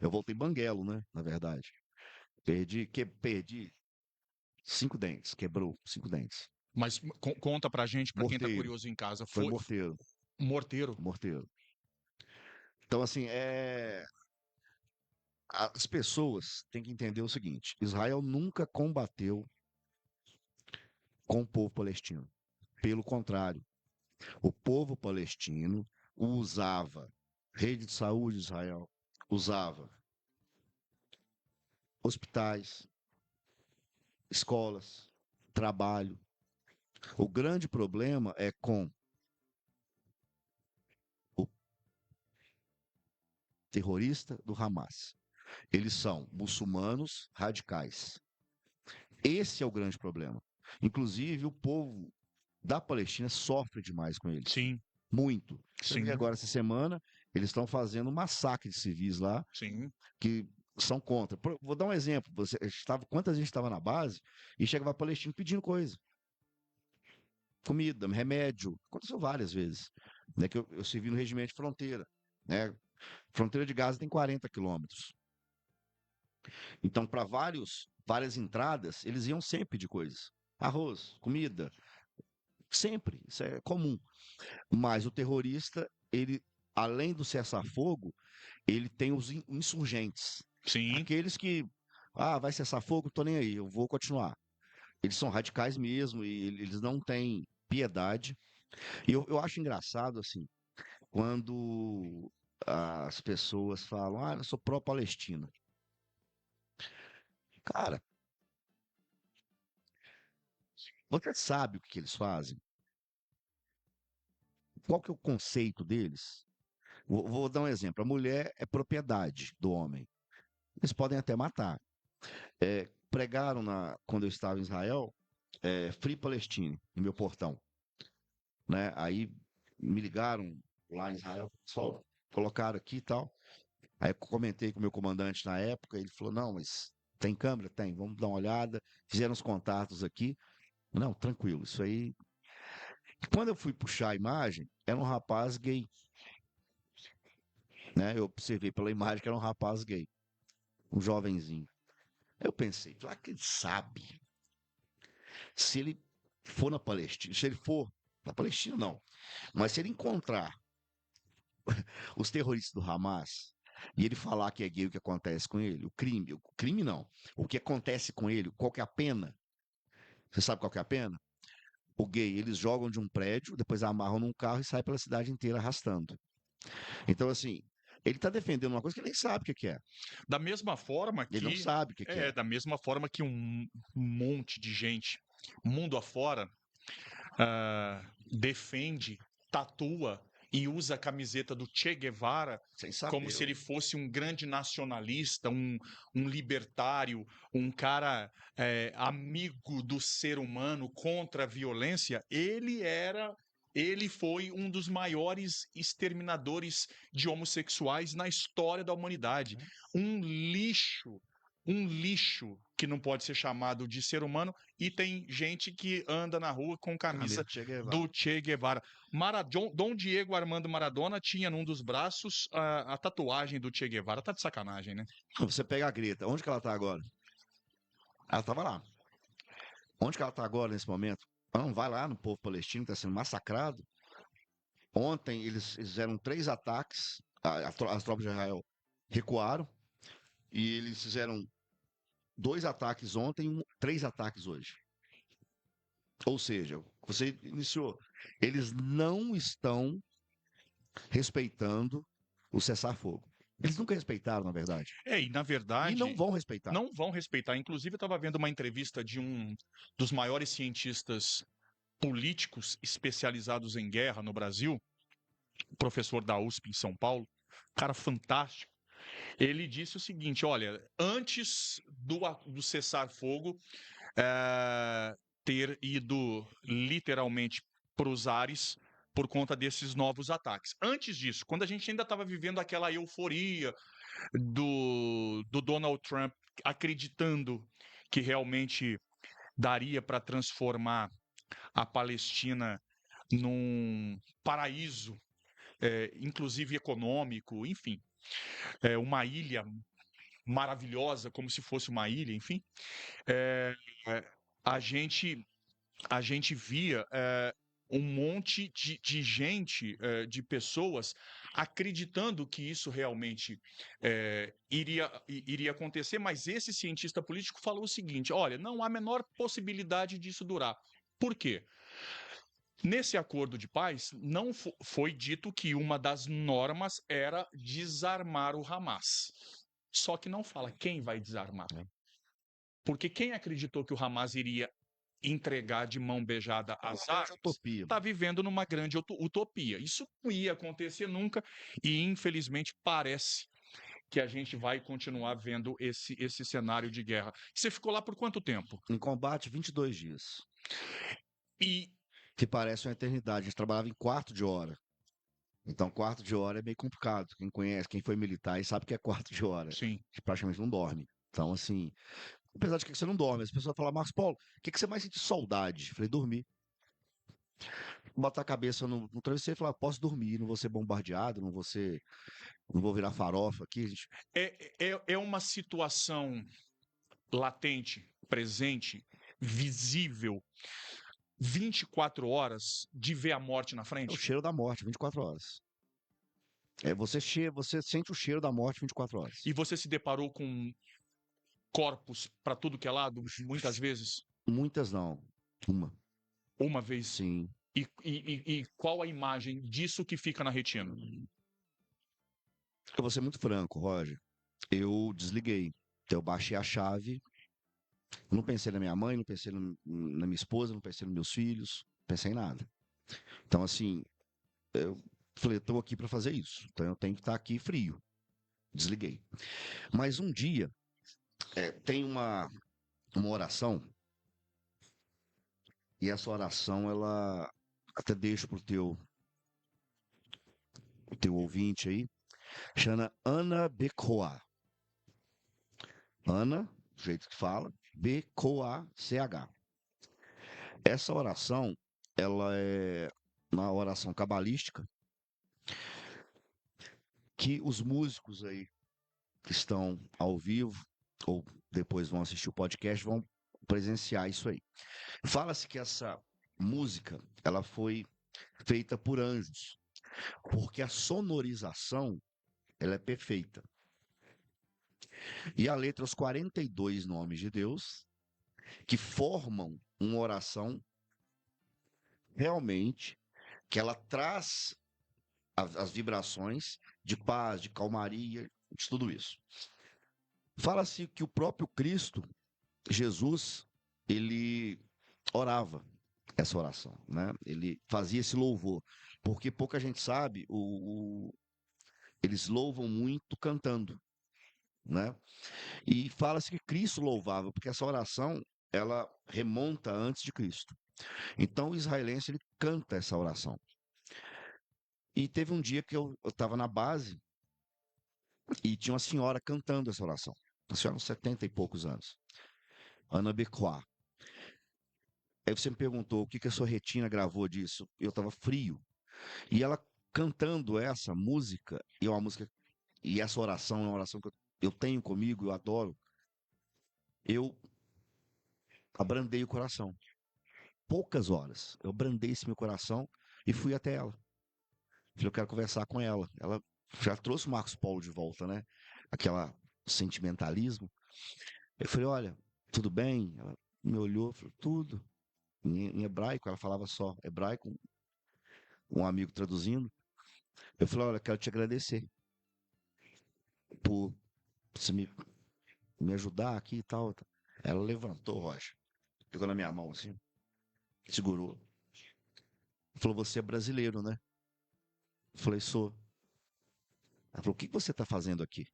Eu voltei banguelo, né? Na verdade. Perdi 5 dentes, quebrou 5 dentes. Mas conta pra gente, pra quem tá Morteiro, curioso em casa, foi foi morteiro, morteiro? morteiro. Então, assim, as pessoas têm que entender o seguinte: Israel nunca combateu com o povo palestino. Pelo contrário, o povo palestino usava rede de saúde de Israel, usava hospitais, escolas, trabalho. O grande problema é com o terrorista do Hamas. Eles são muçulmanos radicais. Esse é o grande problema. Inclusive, o povo da Palestina sofre demais com eles. Sim, Muito. Você vê sim, agora, essa semana, eles estão fazendo um massacre de civis lá, sim. que são contra. Vou dar um exemplo. Quantas gente estava na base e chegava palestino pedindo coisa. Comida, remédio. Aconteceu várias vezes. Né, que eu servi no regimento de fronteira. Né? Fronteira de Gaza tem 40 quilômetros. Então, para várias entradas, eles iam sempre pedir coisas. Arroz, comida, sempre. Isso é comum. Mas o terrorista, ele, além do cessar-fogo, ele tem os insurgentes. Sim. Aqueles que, vai cessar fogo, tô nem aí, eu vou continuar. Eles são radicais mesmo e eles não têm piedade. E eu acho engraçado, assim, quando as pessoas falam, eu sou pró-Palestina. Cara, você sabe o que eles fazem? Qual que é o conceito deles? Vou dar um exemplo. A mulher é propriedade do homem. Eles podem até matar. Pregaram quando eu estava em Israel, Free Palestine, no meu portão. Né? Aí me ligaram lá em Israel, só colocaram aqui e tal. Aí eu comentei com o meu comandante na época, ele falou: não, mas tem câmera? Tem, vamos dar uma olhada. Fizeram os contatos aqui. Não, tranquilo, isso aí. Quando eu fui puxar a imagem, era um rapaz gay. Né? Eu observei pela imagem que era um rapaz gay, um jovenzinho. Eu pensei, claro que ele sabe. Se ele for na Palestina, se ele for na Palestina, não. Mas se ele encontrar os terroristas do Hamas e ele falar que é gay, o que acontece com ele? O crime não. O que acontece com ele? Qual que é a pena? Você sabe qual que é a pena? O gay, eles jogam de um prédio, depois amarram num carro e saem pela cidade inteira arrastando. Então, assim, ele está defendendo uma coisa que ele nem sabe o que é. Da mesma forma Ele não que sabe o que é. da mesma forma que um monte de gente, mundo afora, defende, tatua e usa a camiseta do Che Guevara Sem como saber. se ele fosse um grande nacionalista, um libertário, um cara amigo do ser humano contra a violência. Ele foi um dos maiores exterminadores de homossexuais na história da humanidade. Um lixo que não pode ser chamado de ser humano, e tem gente que anda na rua com camisa Che Guevara. do Che Guevara. Dom Diego Armando Maradona tinha num dos braços a tatuagem do Che Guevara. Tá de sacanagem, né? Você pega a Greta, onde que ela tá agora? Ela estava lá. Onde que ela está agora nesse momento? Não, vai lá no povo palestino que está sendo massacrado. Ontem eles fizeram 3 ataques, as tropas de Israel recuaram, e eles fizeram 2 ataques ontem, 3 ataques hoje. Ou seja, você iniciou. Eles não estão respeitando o cessar-fogo. Eles nunca respeitaram, na verdade. E na verdade. E não vão respeitar. Não vão respeitar. Inclusive, eu estava vendo uma entrevista de um dos maiores cientistas políticos especializados em guerra no Brasil, professor da USP em São Paulo, cara fantástico. Ele disse o seguinte: olha, antes do cessar-fogo ter ido literalmente para os ares por conta desses novos ataques. Antes disso, quando a gente ainda estava vivendo aquela euforia do Donald Trump acreditando que realmente daria para transformar a Palestina num paraíso, inclusive econômico, enfim, uma ilha maravilhosa, como se fosse uma ilha, enfim, é, a gente a gente via um monte de gente, de pessoas acreditando que isso realmente iria acontecer, mas esse cientista político falou o seguinte: olha, não há a menor possibilidade disso durar. Por quê? Nesse acordo de paz, não foi dito que uma das normas era desarmar o Hamas. Só que não fala quem vai desarmar. Porque quem acreditou que o Hamas iria entregar de mão beijada as armas está vivendo numa grande utopia. Isso não ia acontecer nunca e, infelizmente, parece que a gente vai continuar vendo esse cenário de guerra. Você ficou lá por quanto tempo? Em combate, 22 dias. E que parece uma eternidade. A gente trabalhava em quarto de hora. Então, quarto de hora é meio complicado. Quem conhece, quem foi militar e sabe que é quarto de hora. sim, A gente praticamente não dorme. Então, assim, apesar de que você não dorme, as pessoas falam, Marcos Paulo, o que você mais sente saudade? Eu falei, dormir. Botar a cabeça no travesseiro e falar, posso dormir, não vou ser bombardeado, não vou virar farofa aqui. Gente. é uma situação latente, presente, visível, 24 horas de ver a morte na É o frente? cheiro da morte, 24 horas. Você sente o cheiro da morte 24 horas. E você se deparou com corpos para tudo que é lado, muitas vezes? Muitas não. Uma. Uma vez. Sim. E qual a imagem disso que fica na retina? Eu vou ser muito franco, Roger. Eu desliguei. Eu baixei a chave. Não pensei na minha mãe, não pensei na minha esposa, não pensei nos meus filhos, não pensei em nada. Então, assim, eu falei, estou aqui para fazer isso. Então, eu tenho que estar aqui frio. Desliguei. Mas um dia, tem uma oração, e essa oração, ela até deixo para o teu ouvinte aí, chama Ana Becoa. Ana, do jeito que fala, B-C-O-A-C-H. Essa oração, ela é uma oração cabalística que os músicos aí que estão ao vivo ou depois vão assistir o podcast vão presenciar isso aí. Fala-se que essa música, ela foi feita por anjos, porque a sonorização, ela é perfeita. E a letra, os 42 nomes de Deus, que formam uma oração realmente que ela traz as vibrações de paz, de calmaria, de tudo isso. Fala-se que o próprio Cristo, Jesus, ele orava essa oração, né? Ele fazia esse louvor, porque pouca gente sabe, eles louvam muito cantando, né? E fala-se que Cristo louvava, porque essa oração, ela remonta antes de Cristo. Então o israelense, ele canta essa oração. E teve um dia que eu estava na base e tinha uma senhora cantando essa oração. Uma senhora uns 70 e poucos anos. Ana Becoa. Aí você me perguntou o que a sua retina gravou disso. Eu estava frio. E ela cantando essa música, e é uma música, e essa oração é uma oração que eu tenho comigo, eu adoro. Eu abrandei o coração. Poucas horas. Eu abrandei esse meu coração e fui até ela. Falei, eu quero conversar com ela. Ela já trouxe o Marcos Paulo de volta, né? Aquela sentimentalismo. Eu falei, olha, tudo bem? Ela me olhou, falou, tudo. Em hebraico, ela falava só hebraico, um amigo traduzindo. Eu falei, olha, quero te agradecer por você me ajudar aqui e tal. Ela levantou, Rocha, pegou na minha mão assim, segurou. Falou, você é brasileiro, né? Eu falei, sou. Ela falou, o que você está fazendo aqui?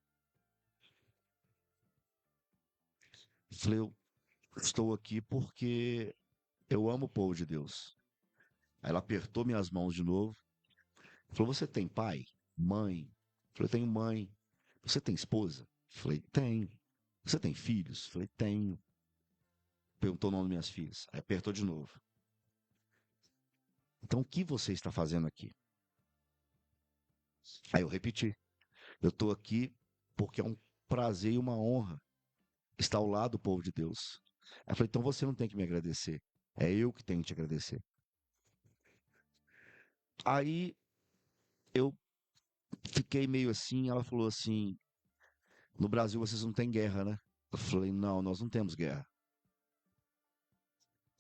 Eu falei, eu estou aqui porque eu amo o povo de Deus. Aí ela apertou minhas mãos de novo. Falou, você tem pai? Mãe? Eu falei, tenho mãe. Você tem esposa? Eu falei, tenho. Você tem filhos? Eu falei, tenho. Perguntou o nome das minhas filhas. Aí apertou de novo. Então, o que você está fazendo aqui? Aí eu repeti. Eu estou aqui porque é um prazer e uma honra estar ao lado do povo de Deus. Aí eu falei, então você não tem que me agradecer. É eu que tenho que te agradecer. Aí eu fiquei meio assim, ela falou assim, no Brasil vocês não têm guerra, né? Eu falei, não, nós não temos guerra.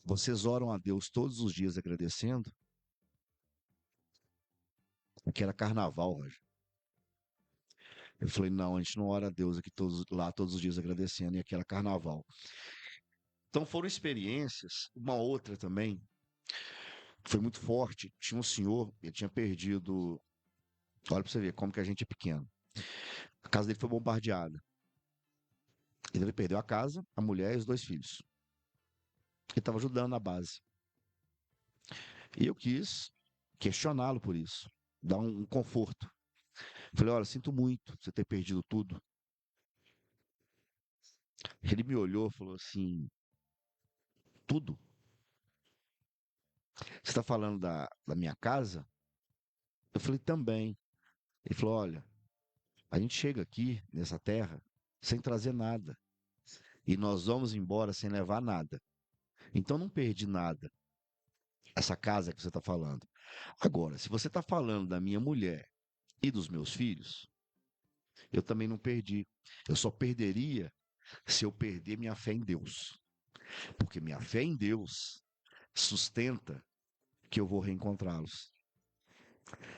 Vocês oram a Deus todos os dias agradecendo? Aqui era carnaval, Roger. Eu falei, não, a gente não ora a Deus aqui lá todos os dias agradecendo, e aqui era carnaval. Então foram experiências, uma outra também, foi muito forte. Tinha um senhor, ele tinha perdido. Olha pra você ver como que a gente é pequeno. A casa dele foi bombardeada. Ele perdeu a casa, a mulher e os 2 filhos. Ele estava ajudando na base. E eu quis questioná-lo por isso, dar um conforto. Falei, olha, sinto muito você ter perdido tudo. Ele me olhou e falou assim, tudo? Você está falando da minha casa? Eu falei, também. Ele falou, olha, a gente chega aqui, nessa terra, sem trazer nada. E nós vamos embora sem levar nada. Então não perdi nada. Essa casa que você está falando. Agora, se você está falando da minha mulher e dos meus filhos, eu também não perdi. Eu só perderia se eu perder minha fé em Deus. Porque minha fé em Deus sustenta que eu vou reencontrá-los.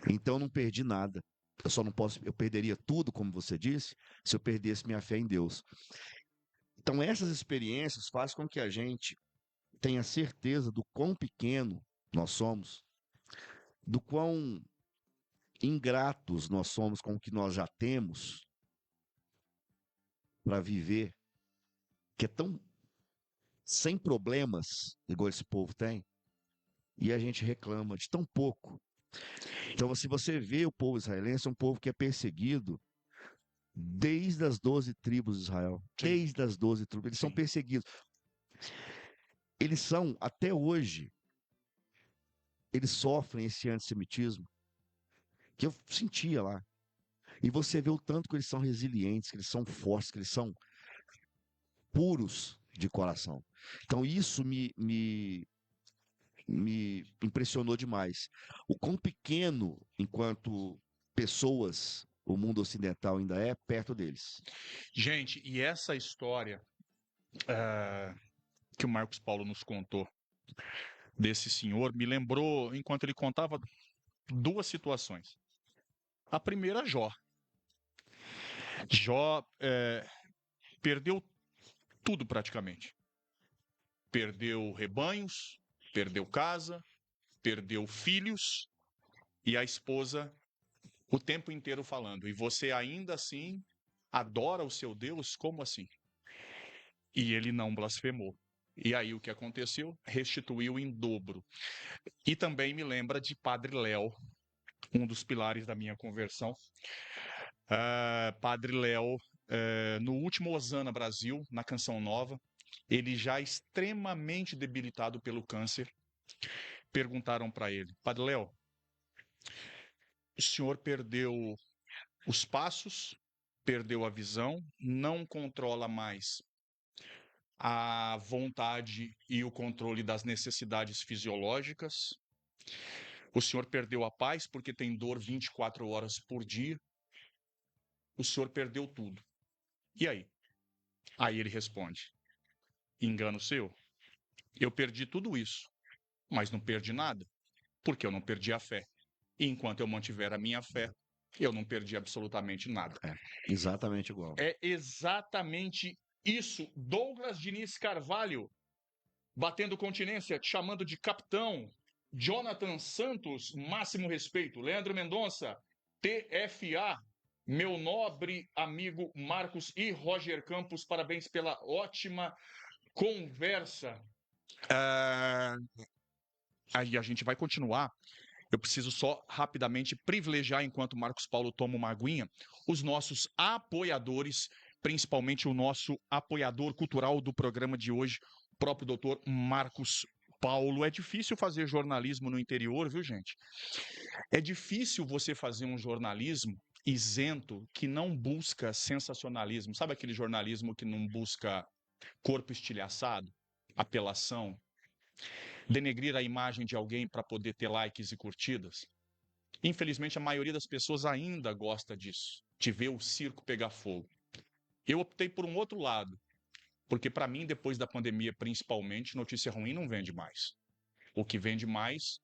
Então eu não perdi nada. Eu só não posso, eu perderia tudo, como você disse, se eu perdesse minha fé em Deus. Então essas experiências fazem com que a gente tenha certeza do quão pequeno nós somos, do quão ingratos nós somos com o que nós já temos para viver, que é tão sem problemas, igual esse povo tem, e a gente reclama de tão pouco. Então, se você vê o povo israelense, é um povo que é perseguido desde as 12 tribos de Israel. Sim. Desde as 12 tribos. Eles são perseguidos. Eles são, até hoje, eles sofrem esse antissemitismo que eu sentia lá. E você vê o tanto que eles são resilientes, que eles são fortes, que eles são puros de coração. Então, isso me impressionou demais. O quão pequeno, enquanto pessoas, o mundo ocidental ainda é, perto deles. Gente, e essa história que o Marcos Paulo nos contou desse senhor me lembrou, enquanto ele contava, 2 situações. A primeira, Jó. Jó perdeu tudo praticamente. Perdeu rebanhos, perdeu casa, perdeu filhos e a esposa o tempo inteiro falando. E você ainda assim adora o seu Deus? Como assim? E ele não blasfemou. E aí o que aconteceu? Restituiu em dobro. E também me lembra de Padre Léo, um dos pilares da minha conversão. Padre Léo, no último Hosana Brasil, na Canção Nova, ele já extremamente debilitado pelo câncer, perguntaram para ele, Padre Léo, o senhor perdeu os passos, perdeu a visão, não controla mais a vontade e o controle das necessidades fisiológicas. O senhor perdeu a paz porque tem dor 24 horas por dia. O senhor perdeu tudo. E aí? Aí ele responde: engano seu. Eu perdi tudo isso, mas não perdi nada, porque eu não perdi a fé. E enquanto eu mantiver a minha fé, eu não perdi absolutamente nada. É exatamente igual. É exatamente isso. Douglas Diniz Carvalho, batendo continência, te chamando de capitão, Jonathan Santos, máximo respeito. Leandro Mendonça, TFA. Meu nobre amigo Marcos e Roger Campos, parabéns pela ótima conversa. Aí a gente vai continuar. Eu preciso só rapidamente privilegiar, enquanto o Marcos Paulo toma uma aguinha, os nossos apoiadores, principalmente o nosso apoiador cultural do programa de hoje, o próprio doutor Marcos Paulo. É difícil fazer jornalismo no interior, viu, gente? É difícil você fazer um jornalismo isento que não busca sensacionalismo. Sabe aquele jornalismo que não busca corpo estilhaçado, apelação, denegrir a imagem de alguém para poder ter likes e curtidas? Infelizmente, a maioria das pessoas ainda gosta disso, de ver o circo pegar fogo. Eu optei por um outro lado, porque para mim, depois da pandemia, principalmente, notícia ruim não vende mais. O que vende mais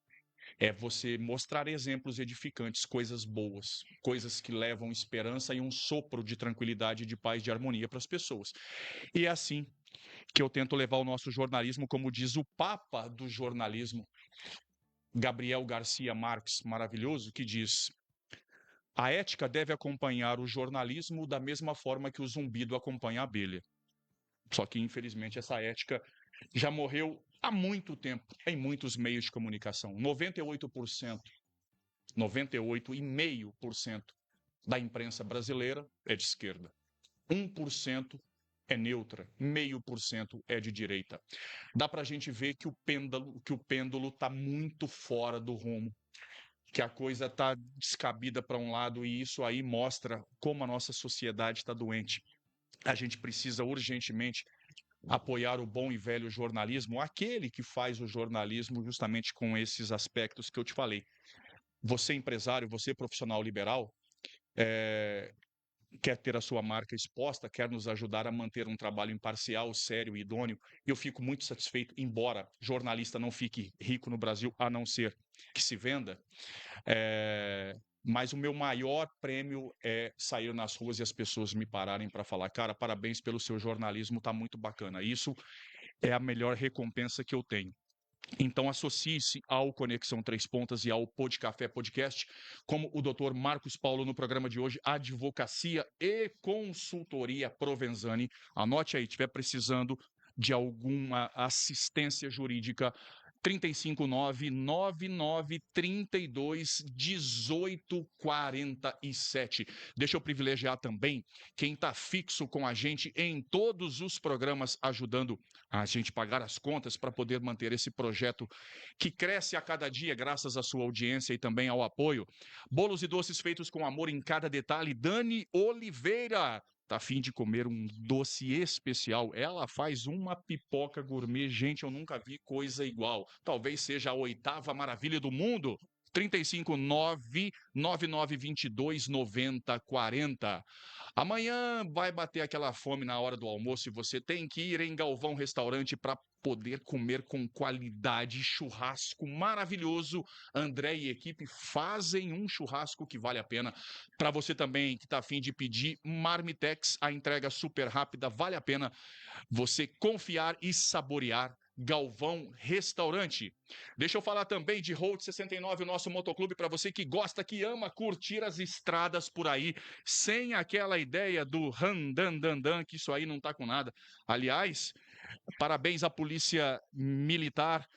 é você mostrar exemplos edificantes, coisas boas, coisas que levam esperança e um sopro de tranquilidade, de paz, de harmonia para as pessoas. E é assim que eu tento levar o nosso jornalismo, como diz o Papa do jornalismo, Gabriel Garcia Marques, maravilhoso, que diz: a ética deve acompanhar o jornalismo da mesma forma que o zumbido acompanha a abelha. Só que, infelizmente, essa ética já morreu há muito tempo em muitos meios de comunicação. 98,5% da imprensa brasileira é de esquerda. 1% é neutra, 0,5% é de direita. Dá para a gente ver que o pêndulo está muito fora do rumo, que a coisa está descabida para um lado, e isso aí mostra como a nossa sociedade está doente. A gente precisa urgentemente apoiar o bom e velho jornalismo, aquele que faz o jornalismo justamente com esses aspectos que eu te falei. Você empresário, você profissional liberal, quer ter a sua marca exposta, quer nos ajudar a manter um trabalho imparcial, sério e idôneo. Eu fico muito satisfeito, embora jornalista não fique rico no Brasil, a não ser que se venda. Mas o meu maior prêmio é sair nas ruas e as pessoas me pararem para falar: cara, parabéns pelo seu jornalismo, tá muito bacana. Isso é a melhor recompensa que eu tenho. Então, associe-se ao Conexão Três Pontas e ao Podcafé Podcast, como o Dr. Marcos Paulo no programa de hoje, Advocacia e Consultoria Provenzani. Anote aí, estiver precisando de alguma assistência jurídica, 359-9932-1847. Deixa eu privilegiar também quem está fixo com a gente em todos os programas, ajudando a gente pagar as contas para poder manter esse projeto que cresce a cada dia, graças à sua audiência e também ao apoio. Bolos e doces feitos com amor em cada detalhe. Dani Oliveira tá a fim de comer um doce especial. Ela faz uma pipoca gourmet. Gente, eu nunca vi coisa igual. Talvez seja a 8ª maravilha do mundo. 359-9922-9040. Amanhã vai bater aquela fome na hora do almoço e você tem que ir em Galvão Restaurante para poder comer com qualidade, churrasco maravilhoso. André e equipe fazem um churrasco que vale a pena. Para você também que está a fim de pedir Marmitex, a entrega super rápida, vale a pena você confiar e saborear Galvão Restaurante. Deixa eu falar também de Road 69, o nosso motoclube, para você que gosta, que ama curtir as estradas por aí, sem aquela ideia do randandandan, que isso aí não tá com nada. Aliás, parabéns à Polícia Militar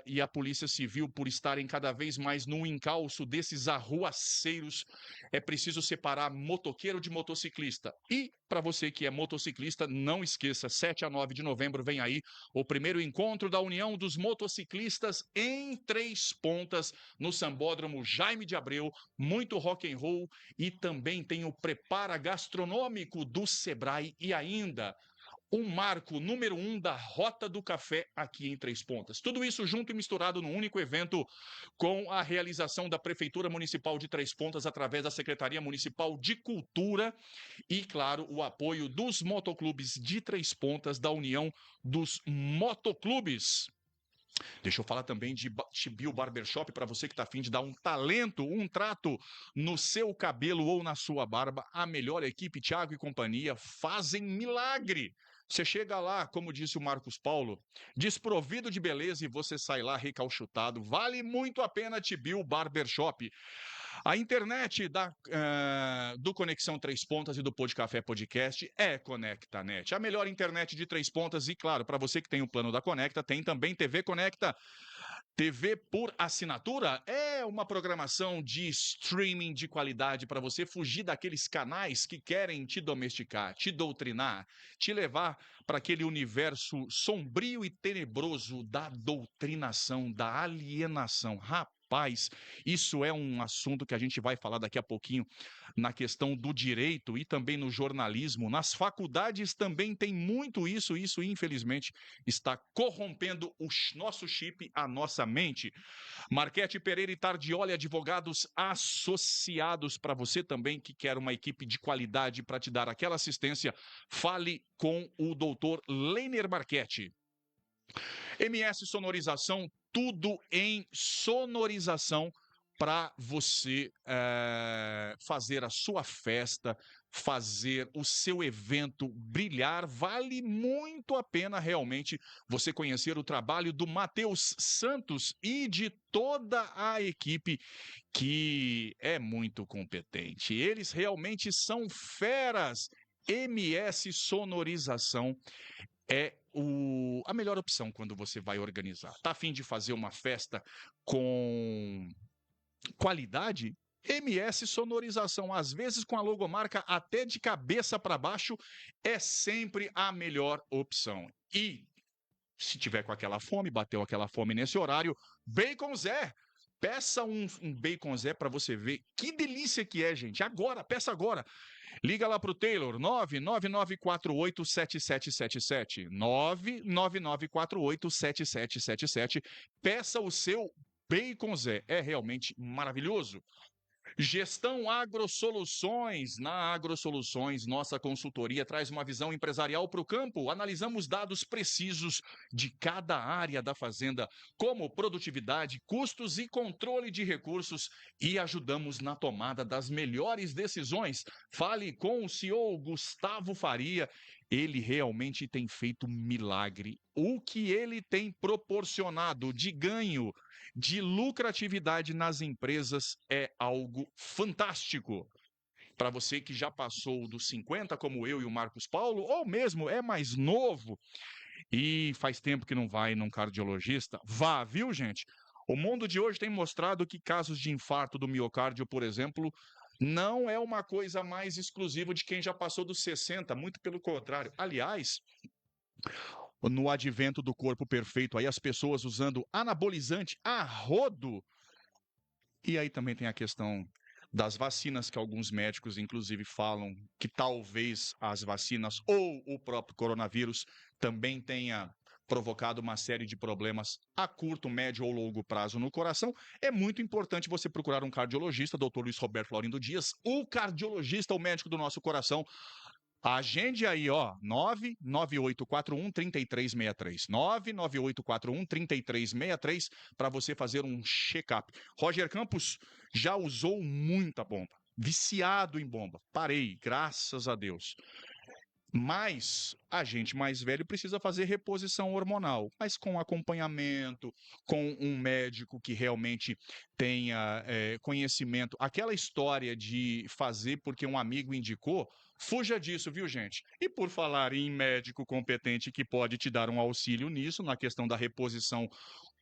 e à Polícia Civil por estarem cada vez mais no encalço desses arruaceiros. É preciso separar motoqueiro de motociclista. E, para você que é motociclista, não esqueça, 7 a 9 de novembro vem aí o primeiro encontro da União dos Motociclistas em Três Pontas, no Sambódromo Jaime de Abreu. Muito rock and roll, e também tem o prepara gastronômico do Sebrae e ainda um marco número 1 da Rota do Café aqui em Três Pontas. Tudo isso junto e misturado num único evento, com a realização da Prefeitura Municipal de Três Pontas através da Secretaria Municipal de Cultura e, claro, o apoio dos motoclubes de Três Pontas, da União dos Motoclubes. Deixa eu falar também de Chibio Barbershop, para você que está a fim de dar um talento, um trato no seu cabelo ou na sua barba. A melhor equipe, Thiago e companhia, fazem milagre. Você chega lá, como disse o Marcos Paulo, desprovido de beleza e você sai lá recalchutado. Vale muito a pena Tibil Barbershop. A internet do Conexão Três Pontas e do Pod Café Podcast é ConectaNet. A melhor internet de três pontas e, claro, para você que tem o plano da Conecta, tem também TV Conecta. TV por assinatura é uma programação de streaming de qualidade para você fugir daqueles canais que querem te domesticar, te doutrinar, te levar para aquele universo sombrio e tenebroso da doutrinação, da alienação. Rapaz, isso é um assunto que a gente vai falar daqui a pouquinho na questão do direito e também no jornalismo. Nas faculdades também tem muito isso. Isso, infelizmente, está corrompendo o nosso chip, a nossa mente. Marquete Pereira e Tardioli, advogados associados, para você também que quer uma equipe de qualidade para te dar aquela assistência, fale com o doutor Leiner Marquete. MS Sonorização, tudo em sonorização para você fazer a sua festa, fazer o seu evento brilhar. Vale muito a pena realmente você conhecer o trabalho do Matheus Santos e de toda a equipe que é muito competente. Eles realmente são feras. MS Sonorização é a melhor opção quando você vai organizar. Tá a fim de fazer uma festa com qualidade? MS Sonorização, às vezes com a logomarca até de cabeça para baixo, é sempre a melhor opção. E se tiver com aquela fome, bateu aquela fome nesse horário, Bacon Zé. Peça um Bacon Zé para você ver que delícia que é, gente. Agora, peça agora. Liga lá para o Taylor, 999487777. 999487777. Peça o seu Bacon Zé. É realmente maravilhoso. Gestão AgroSoluções. Na AgroSoluções, nossa consultoria traz uma visão empresarial para o campo. Analisamos dados precisos de cada área da fazenda, como produtividade, custos e controle de recursos, e ajudamos na tomada das melhores decisões. Fale com o CEO Gustavo Faria. Ele realmente tem feito milagre. O que ele tem proporcionado de ganho, de lucratividade nas empresas é algo fantástico. Para você que já passou dos 50, como eu e o Marcos Paulo, ou mesmo é mais novo e faz tempo que não vai num cardiologista, vá, viu, gente? O mundo de hoje tem mostrado que casos de infarto do miocárdio, por exemplo, não é uma coisa mais exclusiva de quem já passou dos 60, muito pelo contrário. Aliás, no advento do corpo perfeito, aí as pessoas usando anabolizante a rodo. E aí também tem a questão das vacinas, que alguns médicos, inclusive, falam que talvez as vacinas ou o próprio coronavírus também tenha provocado uma série de problemas a curto, médio ou longo prazo no coração. É muito importante você procurar um cardiologista, Dr. Luiz Roberto Laurindo Dias, o cardiologista, o médico do nosso coração. Agende aí, ó, 99841-3363. 99841-3363 para você fazer um check-up. Roger Campos já usou muita bomba, viciado em bomba. Parei, graças a Deus. Mas a gente mais velho precisa fazer reposição hormonal, mas com acompanhamento, com um médico que realmente tenha conhecimento. Aquela história de fazer porque um amigo indicou, fuja disso, viu, gente? E por falar em médico competente que pode te dar um auxílio nisso, na questão da reposição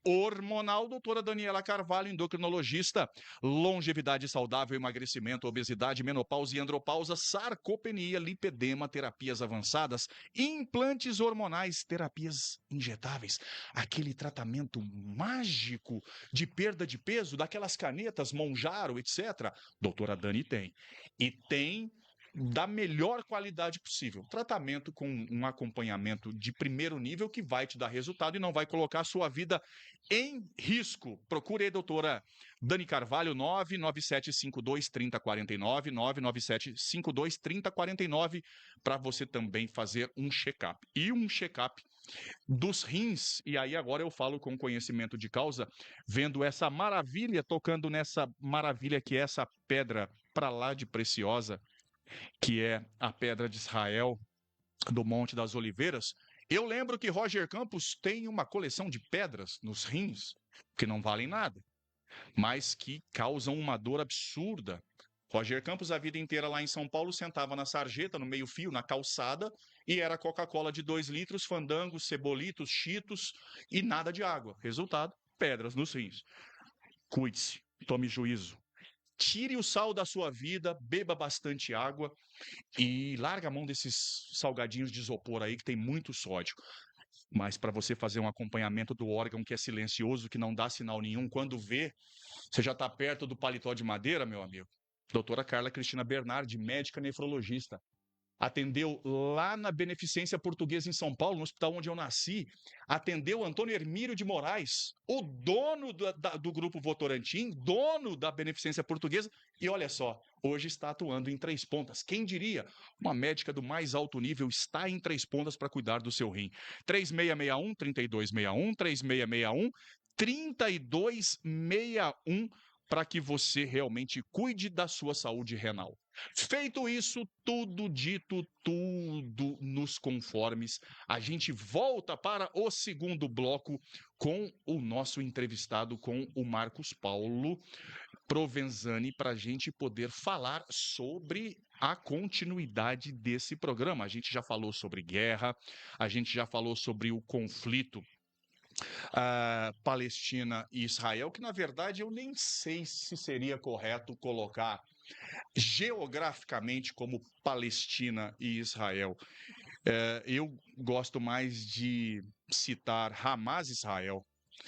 hormonal, doutora Daniela Carvalho, endocrinologista, longevidade saudável, emagrecimento, obesidade, menopausa e andropausa, sarcopenia, lipedema, terapias avançadas, implantes hormonais, terapias injetáveis, aquele tratamento mágico de perda de peso, daquelas canetas Monjaro, etc. Doutora Dani tem. E tem da melhor qualidade possível. Tratamento com um acompanhamento de primeiro nível que vai te dar resultado e não vai colocar a sua vida em risco. Procure aí, doutora Dani Carvalho, 99752-3049, 99752-3049, para você também fazer um check-up. E um check-up dos rins, e aí agora eu falo com conhecimento de causa, vendo essa maravilha, tocando nessa maravilha que é essa pedra para lá de preciosa, que é a pedra de Israel, do Monte das Oliveiras. Eu lembro que Roger Campos tem uma coleção de pedras nos rins que não valem nada, mas que causam uma dor absurda. Roger Campos, a vida inteira lá em São Paulo, sentava na sarjeta, no meio-fio, na calçada, e era Coca-Cola de 2 litros, fandangos, cebolitos, cheetos e nada de água. Resultado, pedras nos rins. Cuide-se, tome juízo. Tire o sal da sua vida, beba bastante água e larga a mão desses salgadinhos de isopor aí que tem muito sódio. Mas para você fazer um acompanhamento do órgão que é silencioso, que não dá sinal nenhum, quando vê, você já está perto do paletó de madeira, meu amigo. Doutora Carla Cristina Bernardi, médica nefrologista. Atendeu lá na Beneficência Portuguesa em São Paulo, no hospital onde eu nasci. Atendeu Antônio Hermílio de Moraes, o dono do Grupo Votorantim, dono da Beneficência Portuguesa. E olha só, hoje está atuando em Três Pontas. Quem diria? Uma médica do mais alto nível está em Três Pontas para cuidar do seu rim. 3661-3261, 3661-3261, para que você realmente cuide da sua saúde renal. Feito isso, tudo dito, tudo nos conformes, a gente volta para o segundo bloco com o nosso entrevistado, com o Marcos Paulo Provenzani, para a gente poder falar sobre a continuidade desse programa. A gente já falou sobre guerra, a gente já falou sobre o conflito Palestina e Israel, que na verdade eu nem sei se seria correto colocar geograficamente como Palestina e Israel. Eu gosto mais de citar Hamas Israel.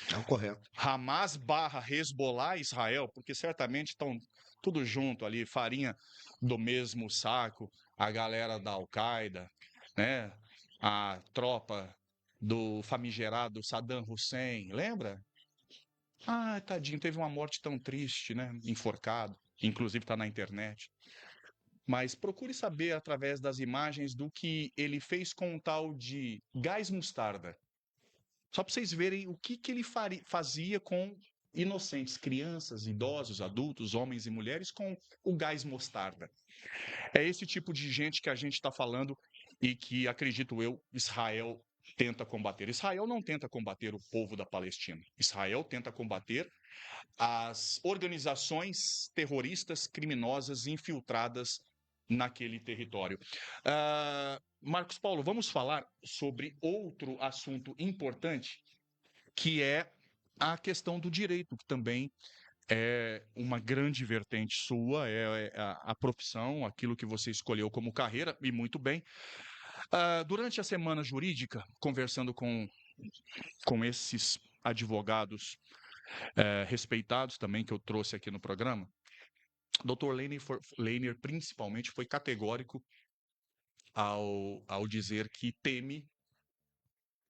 É o correto. Hamas barra Hezbollah Israel, porque certamente estão tudo junto ali, farinha do mesmo saco, a galera da Al-Qaeda, né? A tropa do famigerado Saddam Hussein, lembra? Ah, tadinho, teve uma morte tão triste, né? Enforcado, inclusive está na internet. Mas procure saber através das imagens do que ele fez com um tal de gás mostarda. Só para vocês verem o que ele fazia com inocentes, crianças, idosos, adultos, homens e mulheres, com o gás mostarda. É esse tipo de gente que a gente está falando e que, acredito eu, Israel tenta combater. Israel não tenta combater o povo da Palestina. Israel tenta combater as organizações terroristas criminosas infiltradas naquele território. Marcos Paulo, vamos falar sobre outro assunto importante, que é a questão do direito, que também é uma grande vertente sua, é a profissão, aquilo que você escolheu como carreira, e muito bem. Durante a semana jurídica, conversando com esses advogados respeitados também, que eu trouxe aqui no programa, Dr. Leiner principalmente foi categórico ao dizer que teme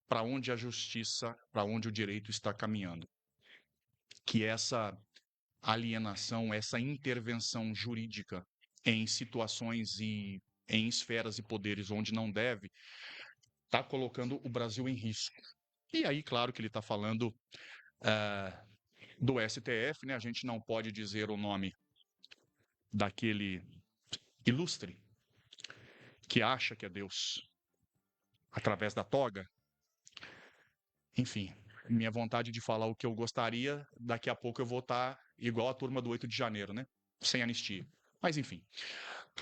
para onde a justiça, para onde o direito está caminhando. Que essa alienação, essa intervenção jurídica em situações e em esferas e poderes onde não deve, está colocando o Brasil em risco. E aí, claro que ele está falando do STF, né? A gente não pode dizer o nome daquele ilustre que acha que é Deus através da toga. Enfim, minha vontade de falar o que eu gostaria, daqui a pouco eu vou estar igual a turma do 8 de janeiro, né? Sem anistia. Mas enfim.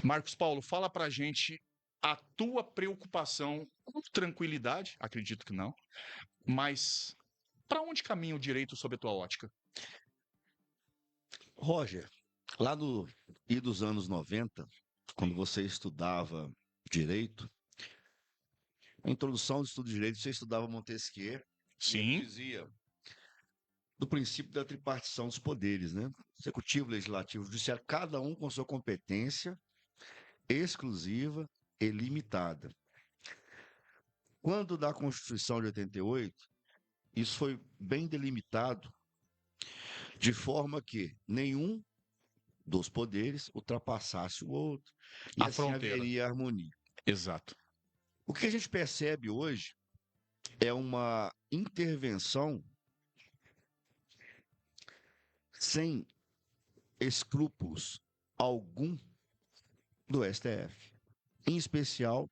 Marcos Paulo, fala pra gente a tua preocupação com tranquilidade, acredito que não, mas para onde caminha o direito sob a tua ótica? Roger, lá dos anos 90, quando você estudava direito, a introdução do estudo de direito, você estudava Montesquieu, e ele Sim, dizia do princípio da tripartição dos poderes, né? Executivo, legislativo, judiciário, cada um com sua competência exclusiva e limitada. Quando da Constituição de 88, isso foi bem delimitado, de forma que nenhum dos poderes ultrapassasse o outro, e a assim fronteira. haveria harmonia. Exato. O que a gente percebe hoje é uma intervenção sem escrúpulos algum do STF, em especial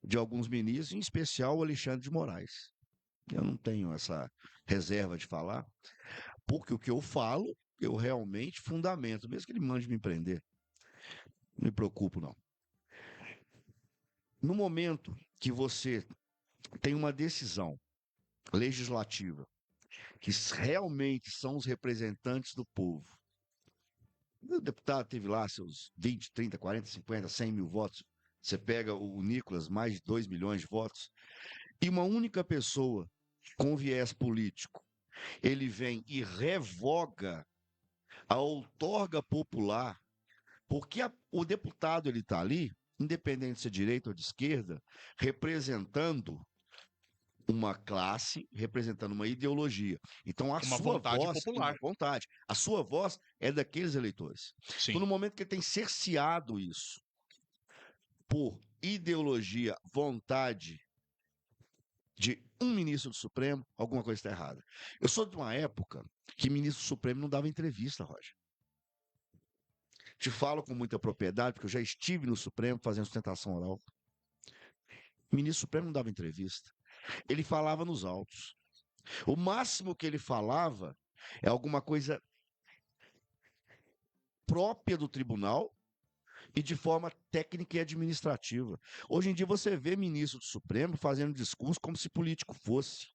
de alguns ministros, em especial o Alexandre de Moraes. Eu não tenho essa reserva de falar, porque o que eu falo, eu realmente fundamento, mesmo que ele mande me prender. Não me preocupo, não. No momento que você tem uma decisão legislativa, que realmente são os representantes do povo, o deputado teve lá seus 20, 30, 40, 50, 100 mil votos, você pega o Nicolas, mais de 2 milhões de votos, e uma única pessoa com viés político, ele vem e revoga a outorga popular, porque o deputado ele está ali, independente de ser direita ou de esquerda, representando uma classe, representando uma ideologia. Então a Uma sua vontade voz, uma popular. vontade, a sua voz é daqueles eleitores. Então Sim. no momento que ele tem cerceado isso por ideologia, vontade de um ministro do Supremo, alguma coisa está errada. Eu sou de uma época que ministro do Supremo não dava entrevista, Roger. Te falo com muita propriedade, porque eu já estive no Supremo fazendo sustentação oral. O ministro Supremo não dava entrevista. Ele falava nos autos. O máximo que ele falava é alguma coisa própria do tribunal e de forma técnica e administrativa. Hoje em dia você vê ministro do Supremo fazendo discurso como se político fosse.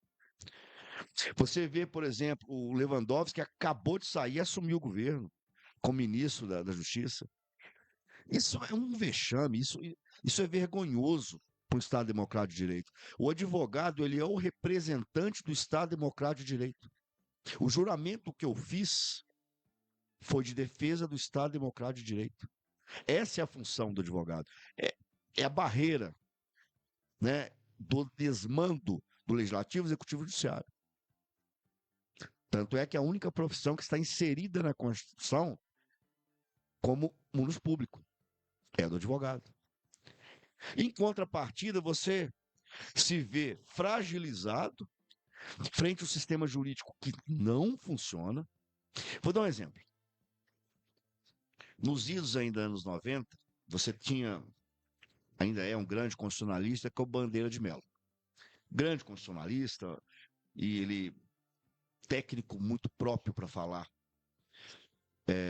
Você vê, por exemplo, o Lewandowski que acabou de sair e assumiu o governo como ministro da Justiça. Isso é um vexame, isso é vergonhoso para o Estado Democrático de Direito. O advogado, ele é o representante do Estado Democrático de Direito. O juramento que eu fiz foi de defesa do Estado Democrático de Direito. Essa é a função do advogado. É a barreira, né, do desmando do Legislativo, Executivo e Judiciário. Tanto é que a única profissão que está inserida na Constituição como mundo público é a do advogado. Em contrapartida, você se vê fragilizado frente ao sistema jurídico que não funciona. Vou dar um exemplo. Nos idos ainda anos 90, você tinha, ainda é um grande constitucionalista, que é o Bandeira de Mello. Grande constitucionalista, e ele técnico muito próprio para falar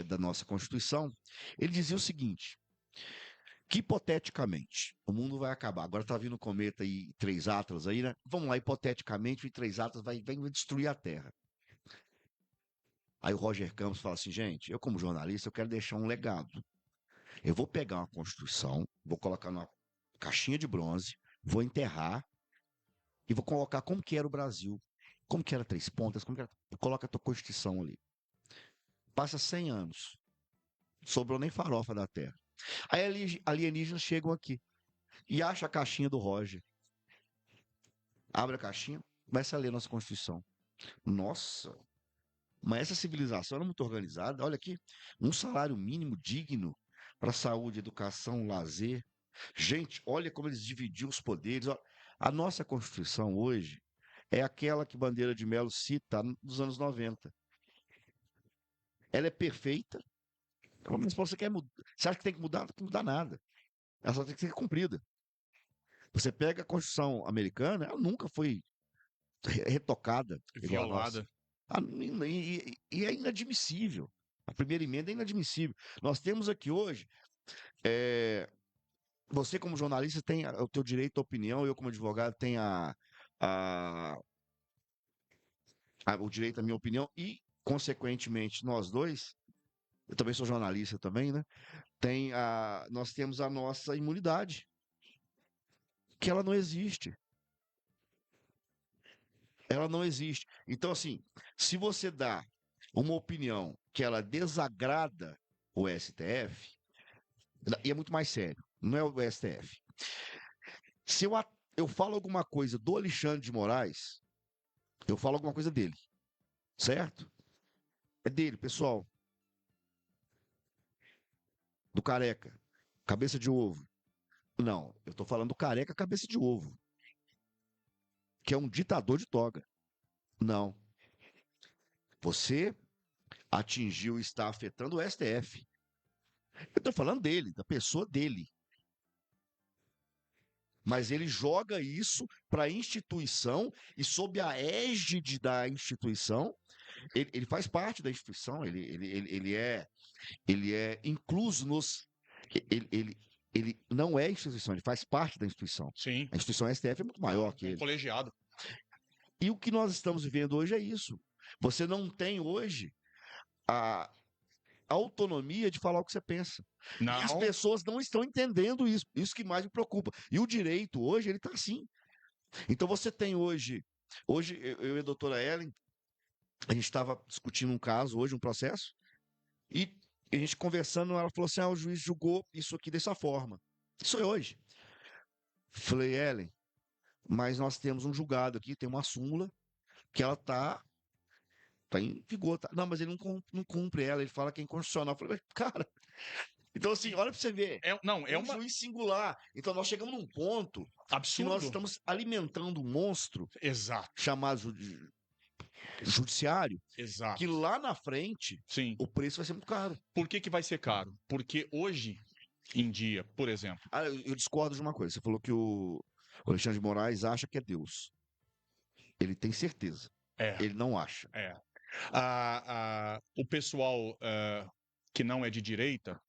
da nossa Constituição. Ele dizia o seguinte, que hipoteticamente o mundo vai acabar. Agora está vindo um cometa e 3 Atlas aí, né? Vamos lá, hipoteticamente, o 3 Atlas vai destruir a Terra. Aí o Roger Campos fala assim, gente, eu como jornalista, eu quero deixar um legado. Eu vou pegar uma Constituição, vou colocar numa caixinha de bronze, vou enterrar e vou colocar como que era o Brasil, como que era 3 pontas, como que era... Coloca a tua Constituição ali. Passa 100 anos, sobrou nem farofa da Terra. Aí alienígenas chegam aqui e acham a caixinha do Roger. Abre a caixinha, começa a ler a nossa Constituição. Nossa, mas essa civilização era muito organizada. Olha aqui, um salário mínimo digno para saúde, educação, lazer. Gente, olha como eles dividiam os poderes. A nossa Constituição hoje é aquela que Bandeira de Mello cita nos anos 90. Ela é perfeita. Mas você quer mudar? Você acha que tem que mudar? Não tem que mudar nada. Ela só tem que ser cumprida. Você pega a Constituição americana, ela nunca foi retocada igual a nossa. Violada. E é inadmissível. A primeira emenda é inadmissível. Nós temos aqui hoje, você como jornalista tem o teu direito à opinião, eu como advogado tenho o direito à minha opinião e, consequentemente, nós dois, eu também sou jornalista também, né? Nós temos a nossa imunidade, que ela não existe. Ela não existe. Então, assim, se você dá uma opinião que ela desagrada o STF, e é muito mais sério, não é o STF. Se eu falo alguma coisa do Alexandre de Moraes, eu falo alguma coisa dele, certo? É dele, pessoal. Do careca, cabeça de ovo. Não, eu tô falando do careca, cabeça de ovo, que é um ditador de toga. Não. Você atingiu e está afetando o STF. Eu tô falando dele, da pessoa dele. mas ele joga isso para a instituição e sob a égide da instituição, ele faz parte da instituição, ele é incluso nos. Ele não é instituição, ele faz parte da instituição. Sim. A instituição STF é muito maior que Um ele. colegiado. E o que nós estamos vivendo hoje é isso. Você não tem hoje a autonomia de falar o que você pensa. E as Não. pessoas não estão entendendo isso. Isso que mais me preocupa. E o direito hoje, ele está assim. Então você tem hoje. Hoje, eu e a doutora Ellen, a gente estava discutindo um caso hoje, um processo, e a gente conversando, ela falou assim: o juiz julgou isso aqui dessa forma. Isso é hoje. Falei, Ellen, mas nós temos um julgado aqui, tem uma súmula, que ela tá em vigor. Tá? Não, mas ele não cumpre ela, ele fala que é inconstitucional. Eu falei, cara. Então, assim, olha pra você ver. Não, é um uma juiz singular. Então, nós chegamos num ponto que nós absurdo. estamos alimentando um monstro Exato, chamado judiciário, exato. que lá na frente Sim. o preço vai ser muito caro. Por que vai ser caro? Porque hoje em dia, por exemplo, Eu discordo de uma coisa. Você falou que o Alexandre de Moraes acha que é Deus. Ele tem certeza. Ele não acha. o pessoal que não é de direita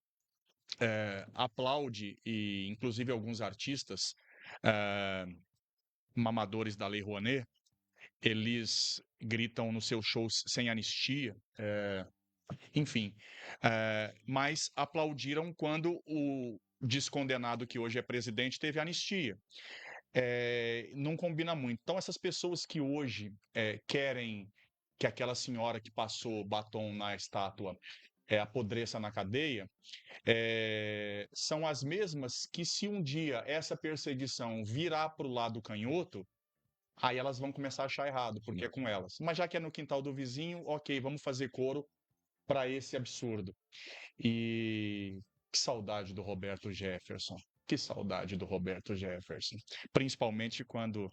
aplaude, e inclusive alguns artistas mamadores da Lei Rouanet, eles gritam nos seus shows sem anistia, enfim, mas aplaudiram quando o descondenado que hoje é presidente teve anistia. Não combina muito. Então, essas pessoas que hoje querem que aquela senhora que passou batom na estátua apodreça na cadeia, são as mesmas que, se um dia essa perseguição virar para o lado canhoto, aí elas vão começar a achar errado, porque é com elas. Mas já que é no quintal do vizinho, ok, vamos fazer coro para esse absurdo. E que saudade do Roberto Jefferson. Que saudade do Roberto Jefferson. Principalmente quando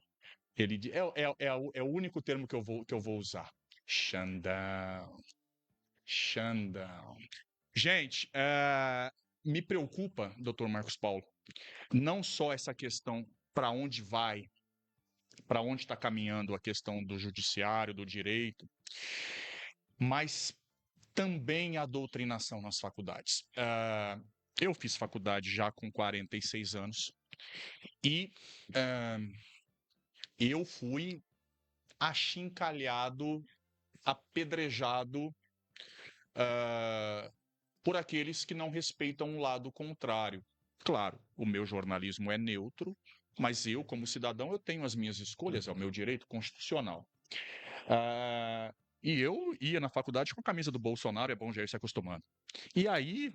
ele. É o único termo que eu vou usar. Xandão. Xandão. Gente, me preocupa, doutor Marcos Paulo, não só essa questão para onde vai, para onde está caminhando a questão do judiciário, do direito, mas também a doutrinação nas faculdades. Eu fiz faculdade já com 46 anos e eu fui achincalhado, apedrejado por aqueles que não respeitam o lado contrário. Claro, o meu jornalismo é neutro, mas eu, como cidadão, eu tenho as minhas escolhas, é o meu direito constitucional. E eu ia na faculdade com a camisa do Bolsonaro, é bom já ir se acostumando. E aí,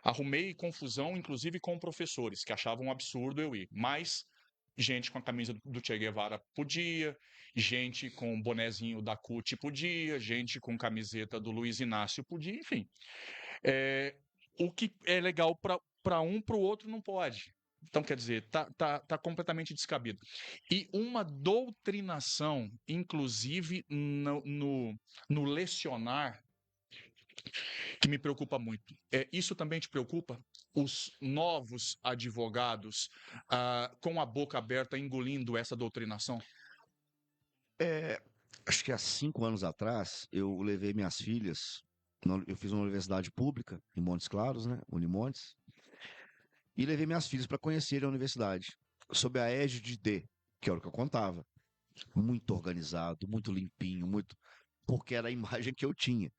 arrumei confusão, inclusive com professores, que achavam um absurdo eu ir. Mas gente com a camisa do Che Guevara podia, gente com bonezinho da CUT podia, gente com camiseta do Luiz Inácio podia, enfim. O que é legal para um, para o outro não pode. Então, quer dizer, tá completamente descabido. E uma doutrinação, inclusive no lecionar, que me preocupa muito. Isso também te preocupa? Os novos advogados com a boca aberta engolindo essa doutrinação? Acho que há 5 anos atrás, eu levei minhas filhas. Eu fiz uma universidade pública em Montes Claros, né? Unimontes. E levei minhas filhas para conhecerem a universidade, sob a égide que era o que eu contava. Muito organizado, muito limpinho, muito. Porque era a imagem que eu tinha.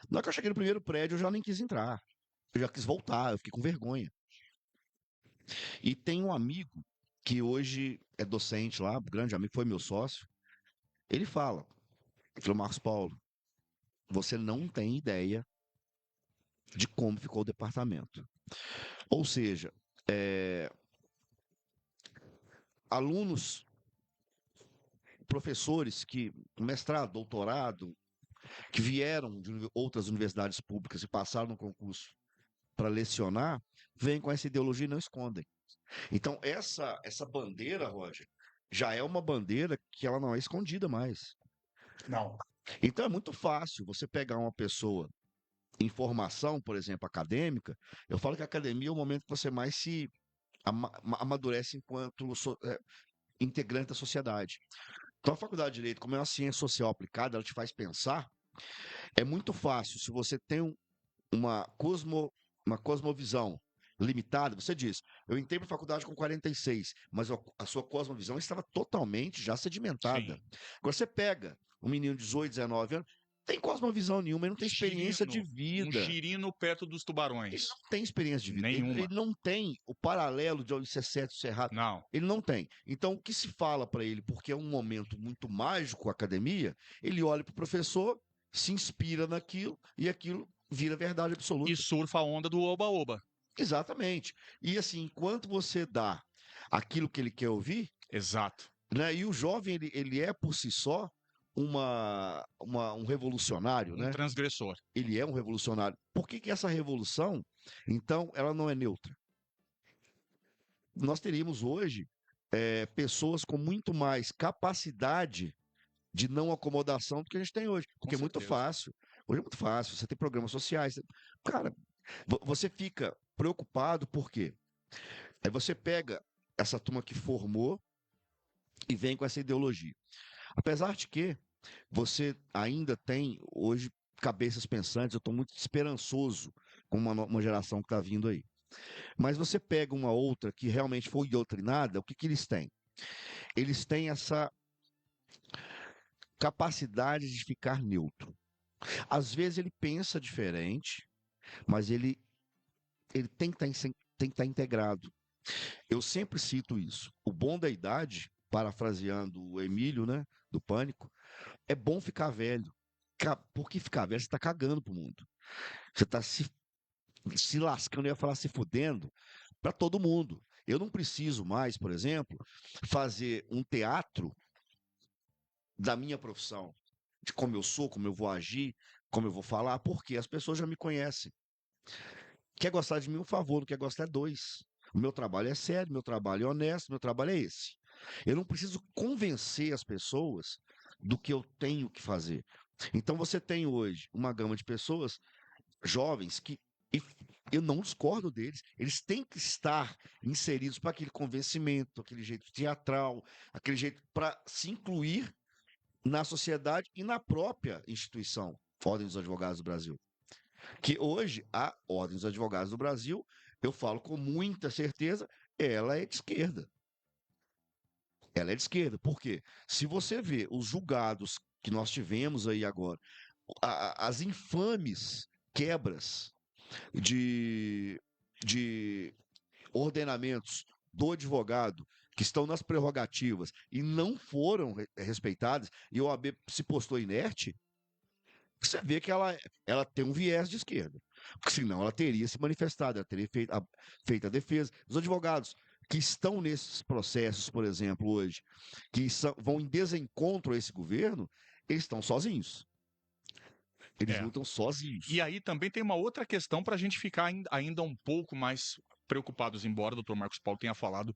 Na hora que eu cheguei no primeiro prédio, eu já nem quis entrar. Eu já quis voltar, eu fiquei com vergonha. E tem um amigo que hoje é docente lá, grande amigo, foi meu sócio. Ele falou, Marcos Paulo, você não tem ideia de como ficou o departamento. Ou seja, alunos, professores que, mestrado, doutorado, que vieram de outras universidades públicas e passaram no concurso para lecionar, vêm com essa ideologia e não escondem. Então, essa bandeira, Roger, já é uma bandeira que ela não é escondida mais. Não. Então, é muito fácil você pegar uma pessoa em formação, por exemplo, acadêmica. Eu falo que a academia é o momento que você mais se amadurece enquanto integrante da sociedade. Então, a faculdade de Direito, como é uma ciência social aplicada, ela te faz pensar. É muito fácil, se você tem uma, uma cosmovisão limitada, você diz, eu entrei para a faculdade com 46, mas a sua cosmovisão estava totalmente já sedimentada. Sim. Agora você pega um menino de 18, 19 anos, tem cosmovisão nenhuma, ele não tem experiência de Um vida. girino perto dos Ele tubarões. não tem experiência de vida. Ele Nenhuma. não tem o paralelo de isso é certo, isso é errado. Não. Ele não tem. Então, o que se fala para ele, porque é um momento muito mágico a academia, ele olha para o professor, se inspira naquilo e aquilo vira verdade E absoluta. surfa a onda do oba-oba. Exatamente. E assim, enquanto você dá aquilo que ele quer ouvir, Exato. né? E o jovem, ele é por si só um revolucionário, Um né? transgressor. Ele é um revolucionário. Por que que essa revolução, então, ela não é neutra? Nós teríamos hoje pessoas com muito mais capacidade de não acomodação do que a gente tem hoje. Porque é muito certeza. fácil. Hoje é muito fácil. Você tem programas sociais. Cara, você fica preocupado por quê? Aí você pega essa turma que formou e vem com essa ideologia. Apesar de que você ainda tem hoje cabeças pensantes, eu estou muito esperançoso com uma geração que está vindo aí. Mas você pega uma outra que realmente foi doutrinada, o que, que eles têm? Eles têm essa capacidade de ficar neutro. Às vezes ele pensa diferente, mas ele tem que estar integrado. Eu sempre cito isso. O bom da idade, parafraseando o Emílio, né, do Pânico, é bom ficar velho. Porque ficar velho, você está cagando pro mundo. Você está se lascando, eu ia falar se fudendo, para todo mundo. Eu não preciso mais, por exemplo, fazer um teatro da minha profissão, de como eu sou, como eu vou agir, como eu vou falar, porque as pessoas já me conhecem. Quer gostar de mim, um favor, não quer gostar é dois. O meu trabalho é sério, meu trabalho é honesto, meu trabalho é esse. Eu não preciso convencer as pessoas do que eu tenho que fazer. Então você tem hoje uma gama de pessoas jovens que e eu não discordo deles. Eles têm que estar inseridos para aquele convencimento, aquele jeito teatral, aquele jeito para se incluir na sociedade e na própria instituição, Ordem dos Advogados do Brasil. Que hoje a Ordem dos Advogados do Brasil, eu falo com muita certeza, ela é de esquerda. Ela é de esquerda. Por quê? Se você vê os julgados que nós tivemos aí agora, as infames quebras de ordenamentos do advogado que estão nas prerrogativas e não foram respeitadas, e a OAB se postou inerte, você vê que ela tem um viés de esquerda. Porque senão ela teria se manifestado, ela teria feito a defesa. Os advogados que estão nesses processos, por exemplo, hoje, que vão em desencontro a esse governo, eles estão sozinhos. Eles lutam sozinhos. E aí também tem uma outra questão para a gente ficar ainda um pouco mais preocupados, embora o doutor Marcos Paulo tenha falado.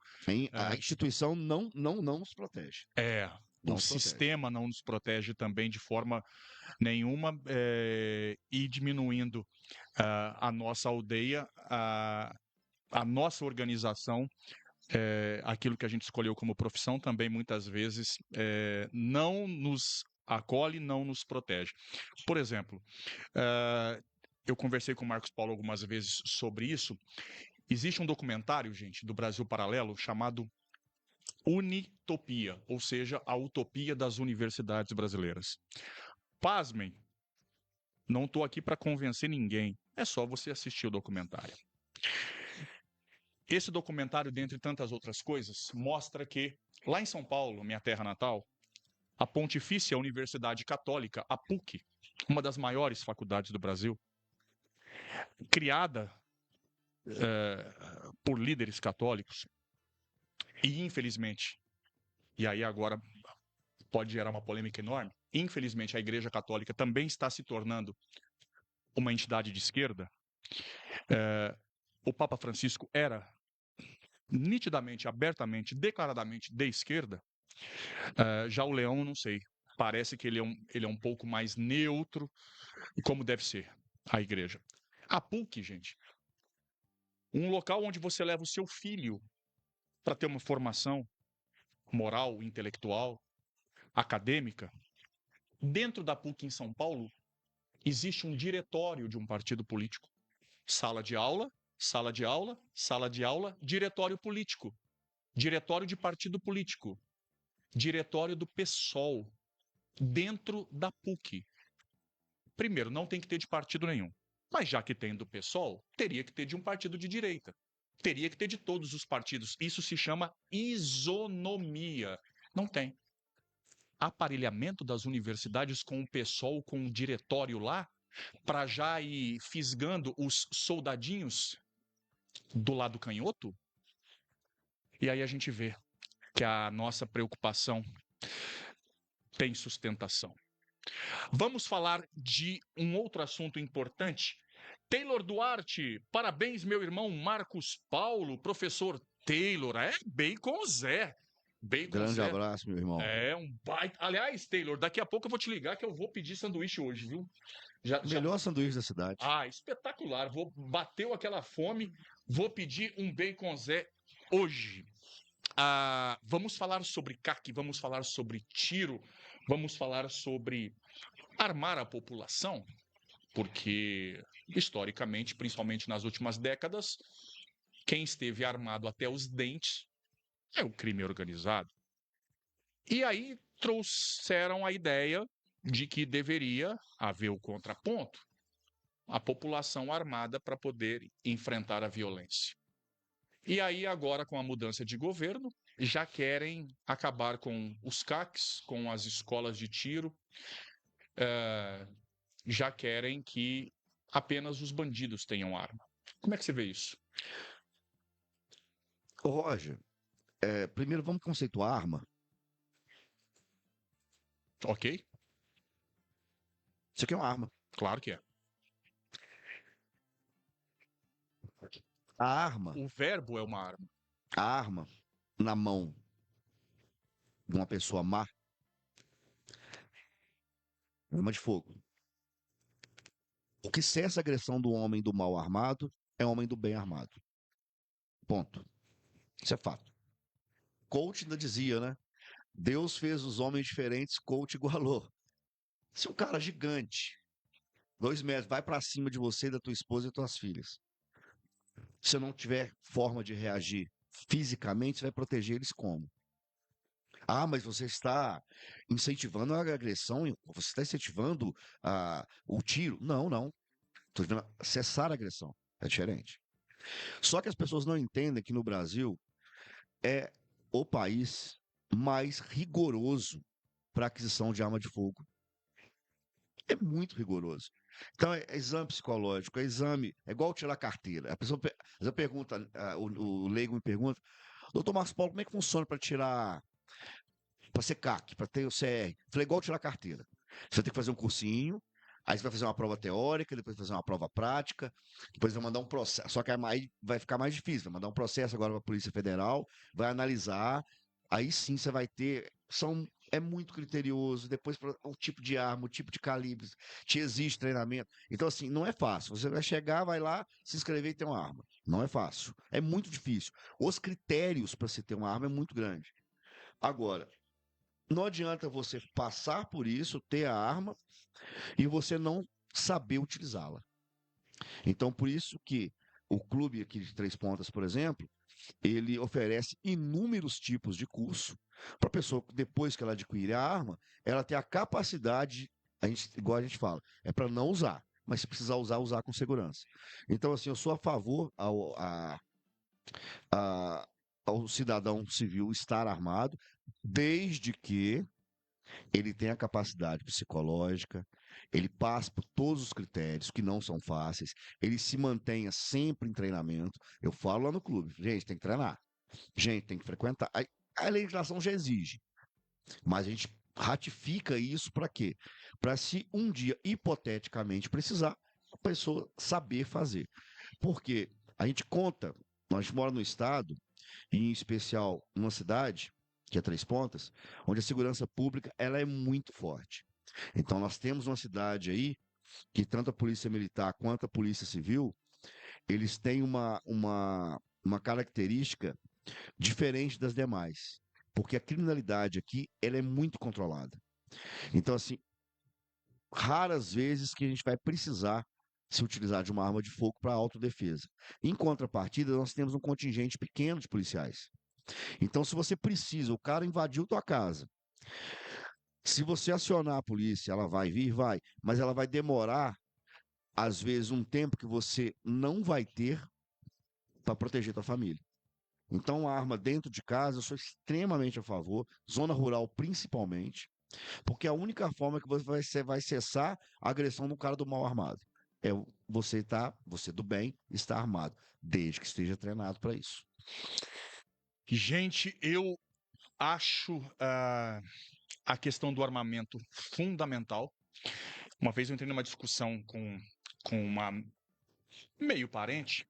A instituição não nos protege. O sistema não nos protege também de forma nenhuma, e diminuindo a nossa aldeia, a nossa organização, aquilo que a gente escolheu como profissão também muitas vezes não nos acolhe, não nos protege. Por exemplo, eu conversei com o Marcos Paulo algumas vezes sobre isso. Existe um documentário, gente, do Brasil Paralelo chamado Unitopia, ou seja, a utopia das universidades brasileiras. Pasmem, não estou aqui para convencer ninguém, é só você assistir o documentário. Esse documentário, dentre tantas outras coisas, mostra que, lá em São Paulo, minha terra natal, a Pontifícia Universidade Católica, a PUC, uma das maiores faculdades do Brasil, criada por líderes católicos, e infelizmente, e aí agora pode gerar uma polêmica enorme, infelizmente a Igreja Católica também está se tornando uma entidade de esquerda. O Papa Francisco era nitidamente, abertamente, declaradamente de esquerda. Já o Leão, não sei, parece que ele é um pouco mais neutro, como deve ser a igreja. A PUC, gente, um local onde você leva o seu filho para ter uma formação moral, intelectual, acadêmica. Dentro da PUC em São Paulo, existe um diretório de um partido político. Sala de aula, sala de aula, sala de aula, diretório político. Diretório de partido político. Diretório do PSOL. Dentro da PUC. Primeiro, não tem que ter de partido nenhum. Mas já que tem do PSOL, teria que ter de um partido de direita. Teria que ter de todos os partidos. Isso se chama isonomia. Não tem. Aparelhamento das universidades com o PSOL, com o diretório lá, para já ir fisgando os soldadinhos do lado canhoto? E aí a gente vê que a nossa preocupação tem sustentação. Vamos falar de um outro assunto importante. Taylor Duarte, parabéns, meu irmão Marcos Paulo, professor Taylor. É Bacon Zé. Bacon Grande Zé. abraço, meu irmão. É um baita. Aliás, Taylor, daqui a pouco eu vou te ligar que eu vou pedir sanduíche hoje, viu? Melhor sanduíche da cidade. Ah, espetacular. Bateu aquela fome, vou pedir um Bacon Zé hoje. Vamos falar sobre CAC, vamos falar sobre tiro, vamos falar sobre armar a população, porque, historicamente, principalmente nas últimas décadas, quem esteve armado até os dentes é o crime organizado. E aí trouxeram a ideia de que deveria haver o contraponto, a população armada para poder enfrentar a violência. E aí, agora, com a mudança de governo, já querem acabar com os CACs, com as escolas de tiro, já querem que apenas os bandidos tenham arma. Como é que você vê isso? Ô, Roger, primeiro vamos conceituar a arma. Ok? Isso aqui é uma arma. Claro que é. A arma, O verbo é uma arma. a arma na mão de uma pessoa má é arma de fogo. O que cessa a agressão do homem do mal armado é o homem do bem armado. Ponto. Isso é fato. Coach ainda dizia, né? Deus fez os homens diferentes, Coach igualou. Se um cara gigante, 2 metros, vai pra cima de você, da tua esposa e das tuas filhas, se você não tiver forma de reagir fisicamente, você vai proteger eles como? Ah, mas você está incentivando a agressão, você está incentivando o tiro. Não, não. Estou dizendo cessar a agressão. É diferente. Só que as pessoas não entendem que no Brasil é o país mais rigoroso para aquisição de arma de fogo. É muito rigoroso. Então, é exame psicológico, é exame. É igual tirar carteira. A pessoa pergunta, o leigo me pergunta, doutor Marcos Paulo, como é que funciona para tirar. Para ser CAC, para ter o CR? Falei, igual tirar carteira. Você vai ter que fazer um cursinho, aí você vai fazer uma prova teórica, depois fazer uma prova prática, depois vai mandar um processo. Só que aí vai ficar mais difícil, vai mandar um processo agora para a Polícia Federal, vai analisar, aí sim você vai ter. É muito criterioso, depois o tipo de arma, o tipo de calibre, te exige treinamento. Então, assim, não é fácil. Você vai chegar, vai lá, se inscrever e ter uma arma. Não é fácil. É muito difícil. Os critérios para se ter uma arma é muito grande. Agora, não adianta você passar por isso, ter a arma e você não saber utilizá-la. Então, por isso que o clube aqui de Três Pontas, por exemplo, ele oferece inúmeros tipos de curso para a pessoa, depois que ela adquirir a arma, ela ter a capacidade, igual a gente fala, é para não usar, mas se precisar usar, usar com segurança. Então, assim, eu sou a favor ao cidadão civil estar armado, desde que ele tenha capacidade psicológica, ele passe por todos os critérios, que não são fáceis, ele se mantenha sempre em treinamento. Eu falo lá no clube, gente, tem que treinar, gente, tem que frequentar. A legislação já exige, mas a gente ratifica isso para quê? Para se um dia, hipoteticamente, precisar, a pessoa saber fazer. Porque a gente conta, nós moramos no estado, e em especial numa cidade, que é Três Pontas, onde a segurança pública ela é muito forte. Então nós temos uma cidade aí que tanto a polícia militar quanto a polícia civil, eles têm uma característica diferente das demais, porque a criminalidade aqui, ela é muito controlada. Então, assim, raras vezes que a gente vai precisar se utilizar de uma arma de fogo para autodefesa. Em contrapartida, nós temos um contingente pequeno de policiais. Então, se você precisa, o cara invadiu tua casa. Se você acionar a polícia, ela vai vir, vai, mas ela vai demorar, às vezes, um tempo que você não vai ter para proteger tua família. Então, a arma dentro de casa, eu sou extremamente a favor, zona rural principalmente, porque a única forma que você vai cessar a agressão de um cara do mal armado é você do bem está armado, desde que esteja treinado para isso. Gente, eu acho a questão do armamento fundamental. Uma vez eu entrei numa discussão com uma meio parente,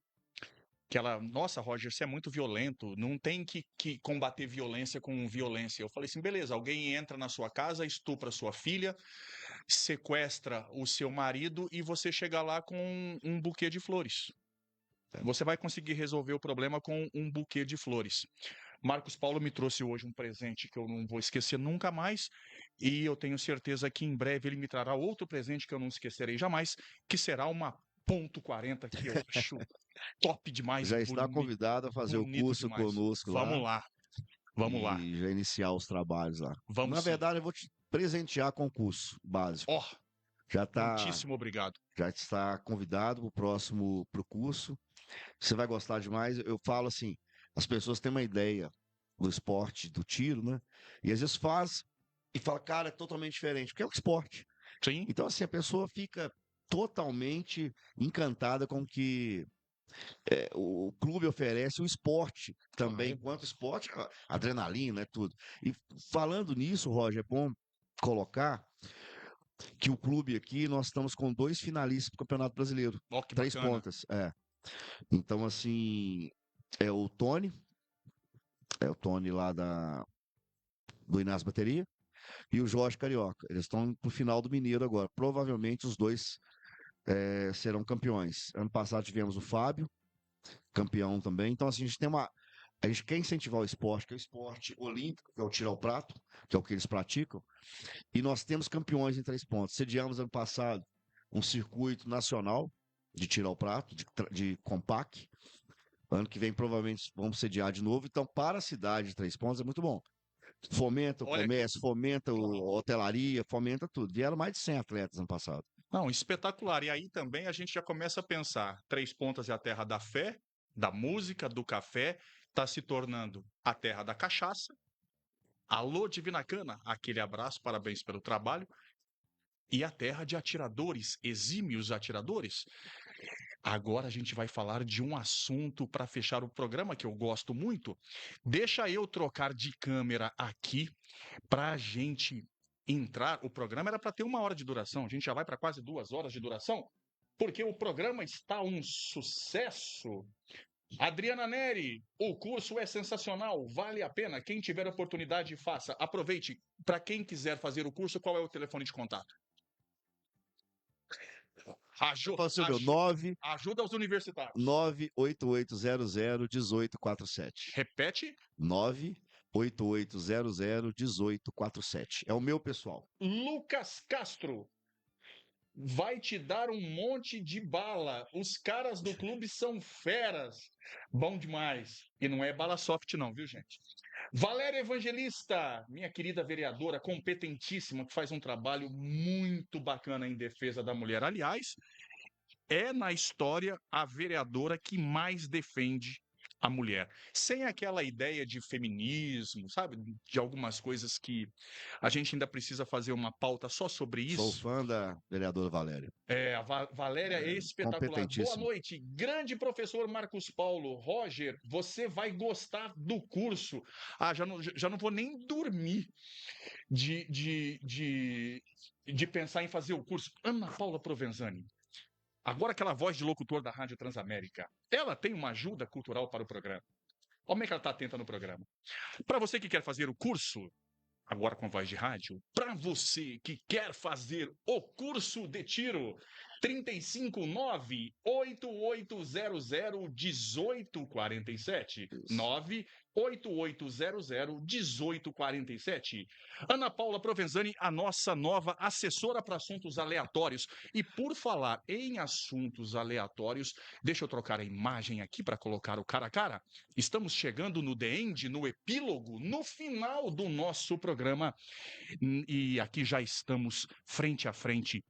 que ela, nossa, Roger, você é muito violento, não tem que combater violência com violência. Eu falei assim, beleza, alguém entra na sua casa, estupra sua filha, sequestra o seu marido e você chega lá com um buquê de flores. Você vai conseguir resolver o problema com um buquê de flores. Marcos Paulo me trouxe hoje um presente que eu não vou esquecer nunca mais, e eu tenho certeza que em breve ele me trará outro presente que eu não esquecerei jamais, que será uma .40 que eu acho top demais, Já está convidado a fazer o curso demais. conosco Vamos lá. lá, vamos lá. E já iniciar os trabalhos lá. Vamos Na sim. verdade, eu vou te presentear com o curso básico. Ó, Já muitíssimo obrigado. já está convidado para o curso. Você vai gostar demais. Eu falo assim, as pessoas têm uma ideia do esporte, do tiro, né? E às vezes faz e fala, cara, é totalmente diferente, porque é um esporte. Sim, Então, assim, a pessoa fica totalmente encantada com o que o clube oferece, o esporte também, enquanto esporte, adrenalina, é tudo. E falando nisso, Roger, é bom colocar que o clube aqui, nós estamos com 2 finalistas do Campeonato Brasileiro. ó que 3 bacana. pontas, é. Então, assim, é o Tony lá do Inácio Bateria, e o Jorge Carioca. Eles estão pro final do Mineiro agora. Provavelmente os dois serão campeões. Ano passado tivemos o Fábio, campeão também. Então, assim, a gente quer incentivar o esporte, que é o esporte olímpico, que é o tiro ao prato, que é o que eles praticam. E nós temos campeões em 3 pontos. Sediamos ano passado um circuito nacional de tiro ao prato, de compact. Ano que vem, provavelmente, vamos sediar de novo. Então, para a cidade de 3 pontos, é muito bom. Fomenta o comércio, fomenta a hotelaria, fomenta tudo. Vieram mais de 100 atletas ano passado. Não, espetacular. E aí também a gente já começa a pensar, 3 Pontas é a terra da fé, da música, do café, está se tornando a terra da cachaça. Alô, Divina Cana, aquele abraço, parabéns pelo trabalho. E a terra de atiradores, exímios atiradores. Agora a gente vai falar de um assunto para fechar o programa que eu gosto muito. Deixa eu trocar de câmera aqui para a gente entrar. O programa era para ter 1 hora de duração, a gente já vai para quase 2 horas de duração, porque o programa está um sucesso. Adriana Neri, o curso é sensacional, vale a pena. Quem tiver oportunidade, faça. Aproveite. Para quem quiser fazer o curso, qual é o telefone de contato? Ajuda os universitários. 988001847. Repete. 988001847. É o meu pessoal. Lucas Castro vai te dar um monte de bala. Os caras do clube são feras. Bom demais. E não é bala soft não, viu, gente? Valéria Evangelista, minha querida vereadora, competentíssima, que faz um trabalho muito bacana em defesa da mulher. Aliás, é na história a vereadora que mais defende a mulher. Sem aquela ideia de feminismo, sabe? De algumas coisas que a gente ainda precisa fazer uma pauta só sobre isso. Sou fã da vereadora Valéria. A Valéria é espetacular. Boa noite, grande professor Marcos Paulo. Roger, você vai gostar do curso. Já não vou nem dormir de pensar em fazer o curso. Ana Paula Provenzani. Agora aquela voz de locutor da Rádio Transamérica, ela tem uma ajuda cultural para o programa. Olha como é que ela está atenta no programa. Para você que quer fazer o curso, agora com voz de rádio, para você que quer fazer o curso de tiro, 359-8800-1847. 98800-1847. Ana Paula Provenzani, a nossa nova assessora para assuntos aleatórios. E por falar em assuntos aleatórios, deixa eu trocar a imagem aqui para colocar o cara a cara. Estamos chegando no The End, no epílogo, no final do nosso programa. E aqui já estamos frente a frente,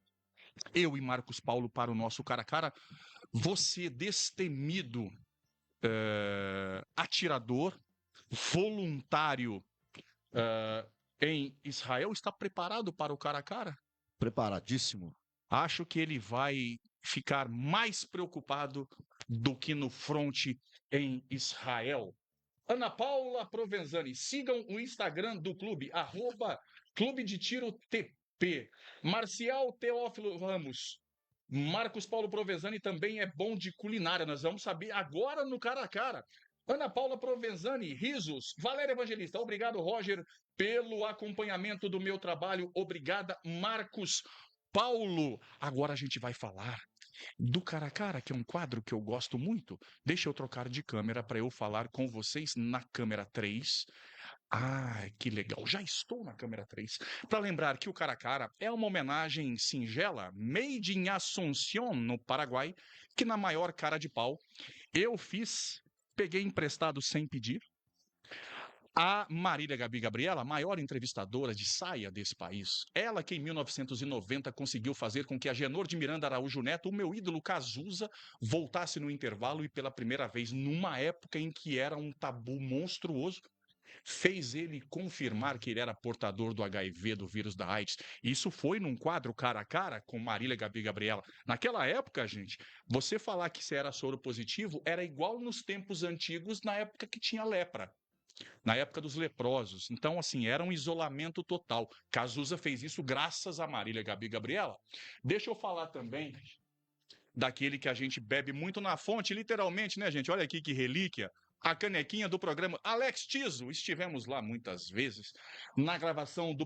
eu e Marcos Paulo, para o nosso cara a cara. Você, destemido atirador, voluntário em Israel, está preparado para o cara a cara? Preparadíssimo. Acho que ele vai ficar mais preocupado do que no fronte em Israel. Ana Paula Provenzani, sigam o Instagram do clube, @Clube de Tiro TP. Marcial Teófilo Ramos. Marcos Paulo Provenzani também é bom de culinária, nós vamos saber agora no cara a cara. Ana Paula Provenzani, risos. Valéria Evangelista, obrigado, Roger, pelo acompanhamento do meu trabalho. Obrigada, Marcos Paulo. Agora a gente vai falar do cara a cara, que é um quadro que eu gosto muito. Deixa eu trocar de câmera para eu falar com vocês na câmera 3. Ah, que legal. Já estou na câmera 3. Para lembrar que o cara a cara é uma homenagem singela, made in Asunción, no Paraguai, que na maior cara de pau eu fiz, peguei emprestado sem pedir. A Marília Gabi Gabriela, a maior entrevistadora de saia desse país. Ela que em 1990 conseguiu fazer com que a Genor de Miranda Araújo Neto, o meu ídolo Cazuza, voltasse no intervalo e pela primeira vez, numa época em que era um tabu monstruoso, fez ele confirmar que ele era portador do HIV, do vírus da AIDS. Isso foi num quadro cara a cara com Marília Gabi Gabriela. Naquela época, gente, você falar que você era soro positivo era igual nos tempos antigos, na época que tinha lepra. Na época dos leprosos. Então, assim, era um isolamento total. Cazuza fez isso graças a Marília Gabi Gabriela. Deixa eu falar também daquele que a gente bebe muito na fonte, literalmente, né, gente? Olha aqui que relíquia. A canequinha do programa Alex Tiso. Estivemos lá muitas vezes na gravação do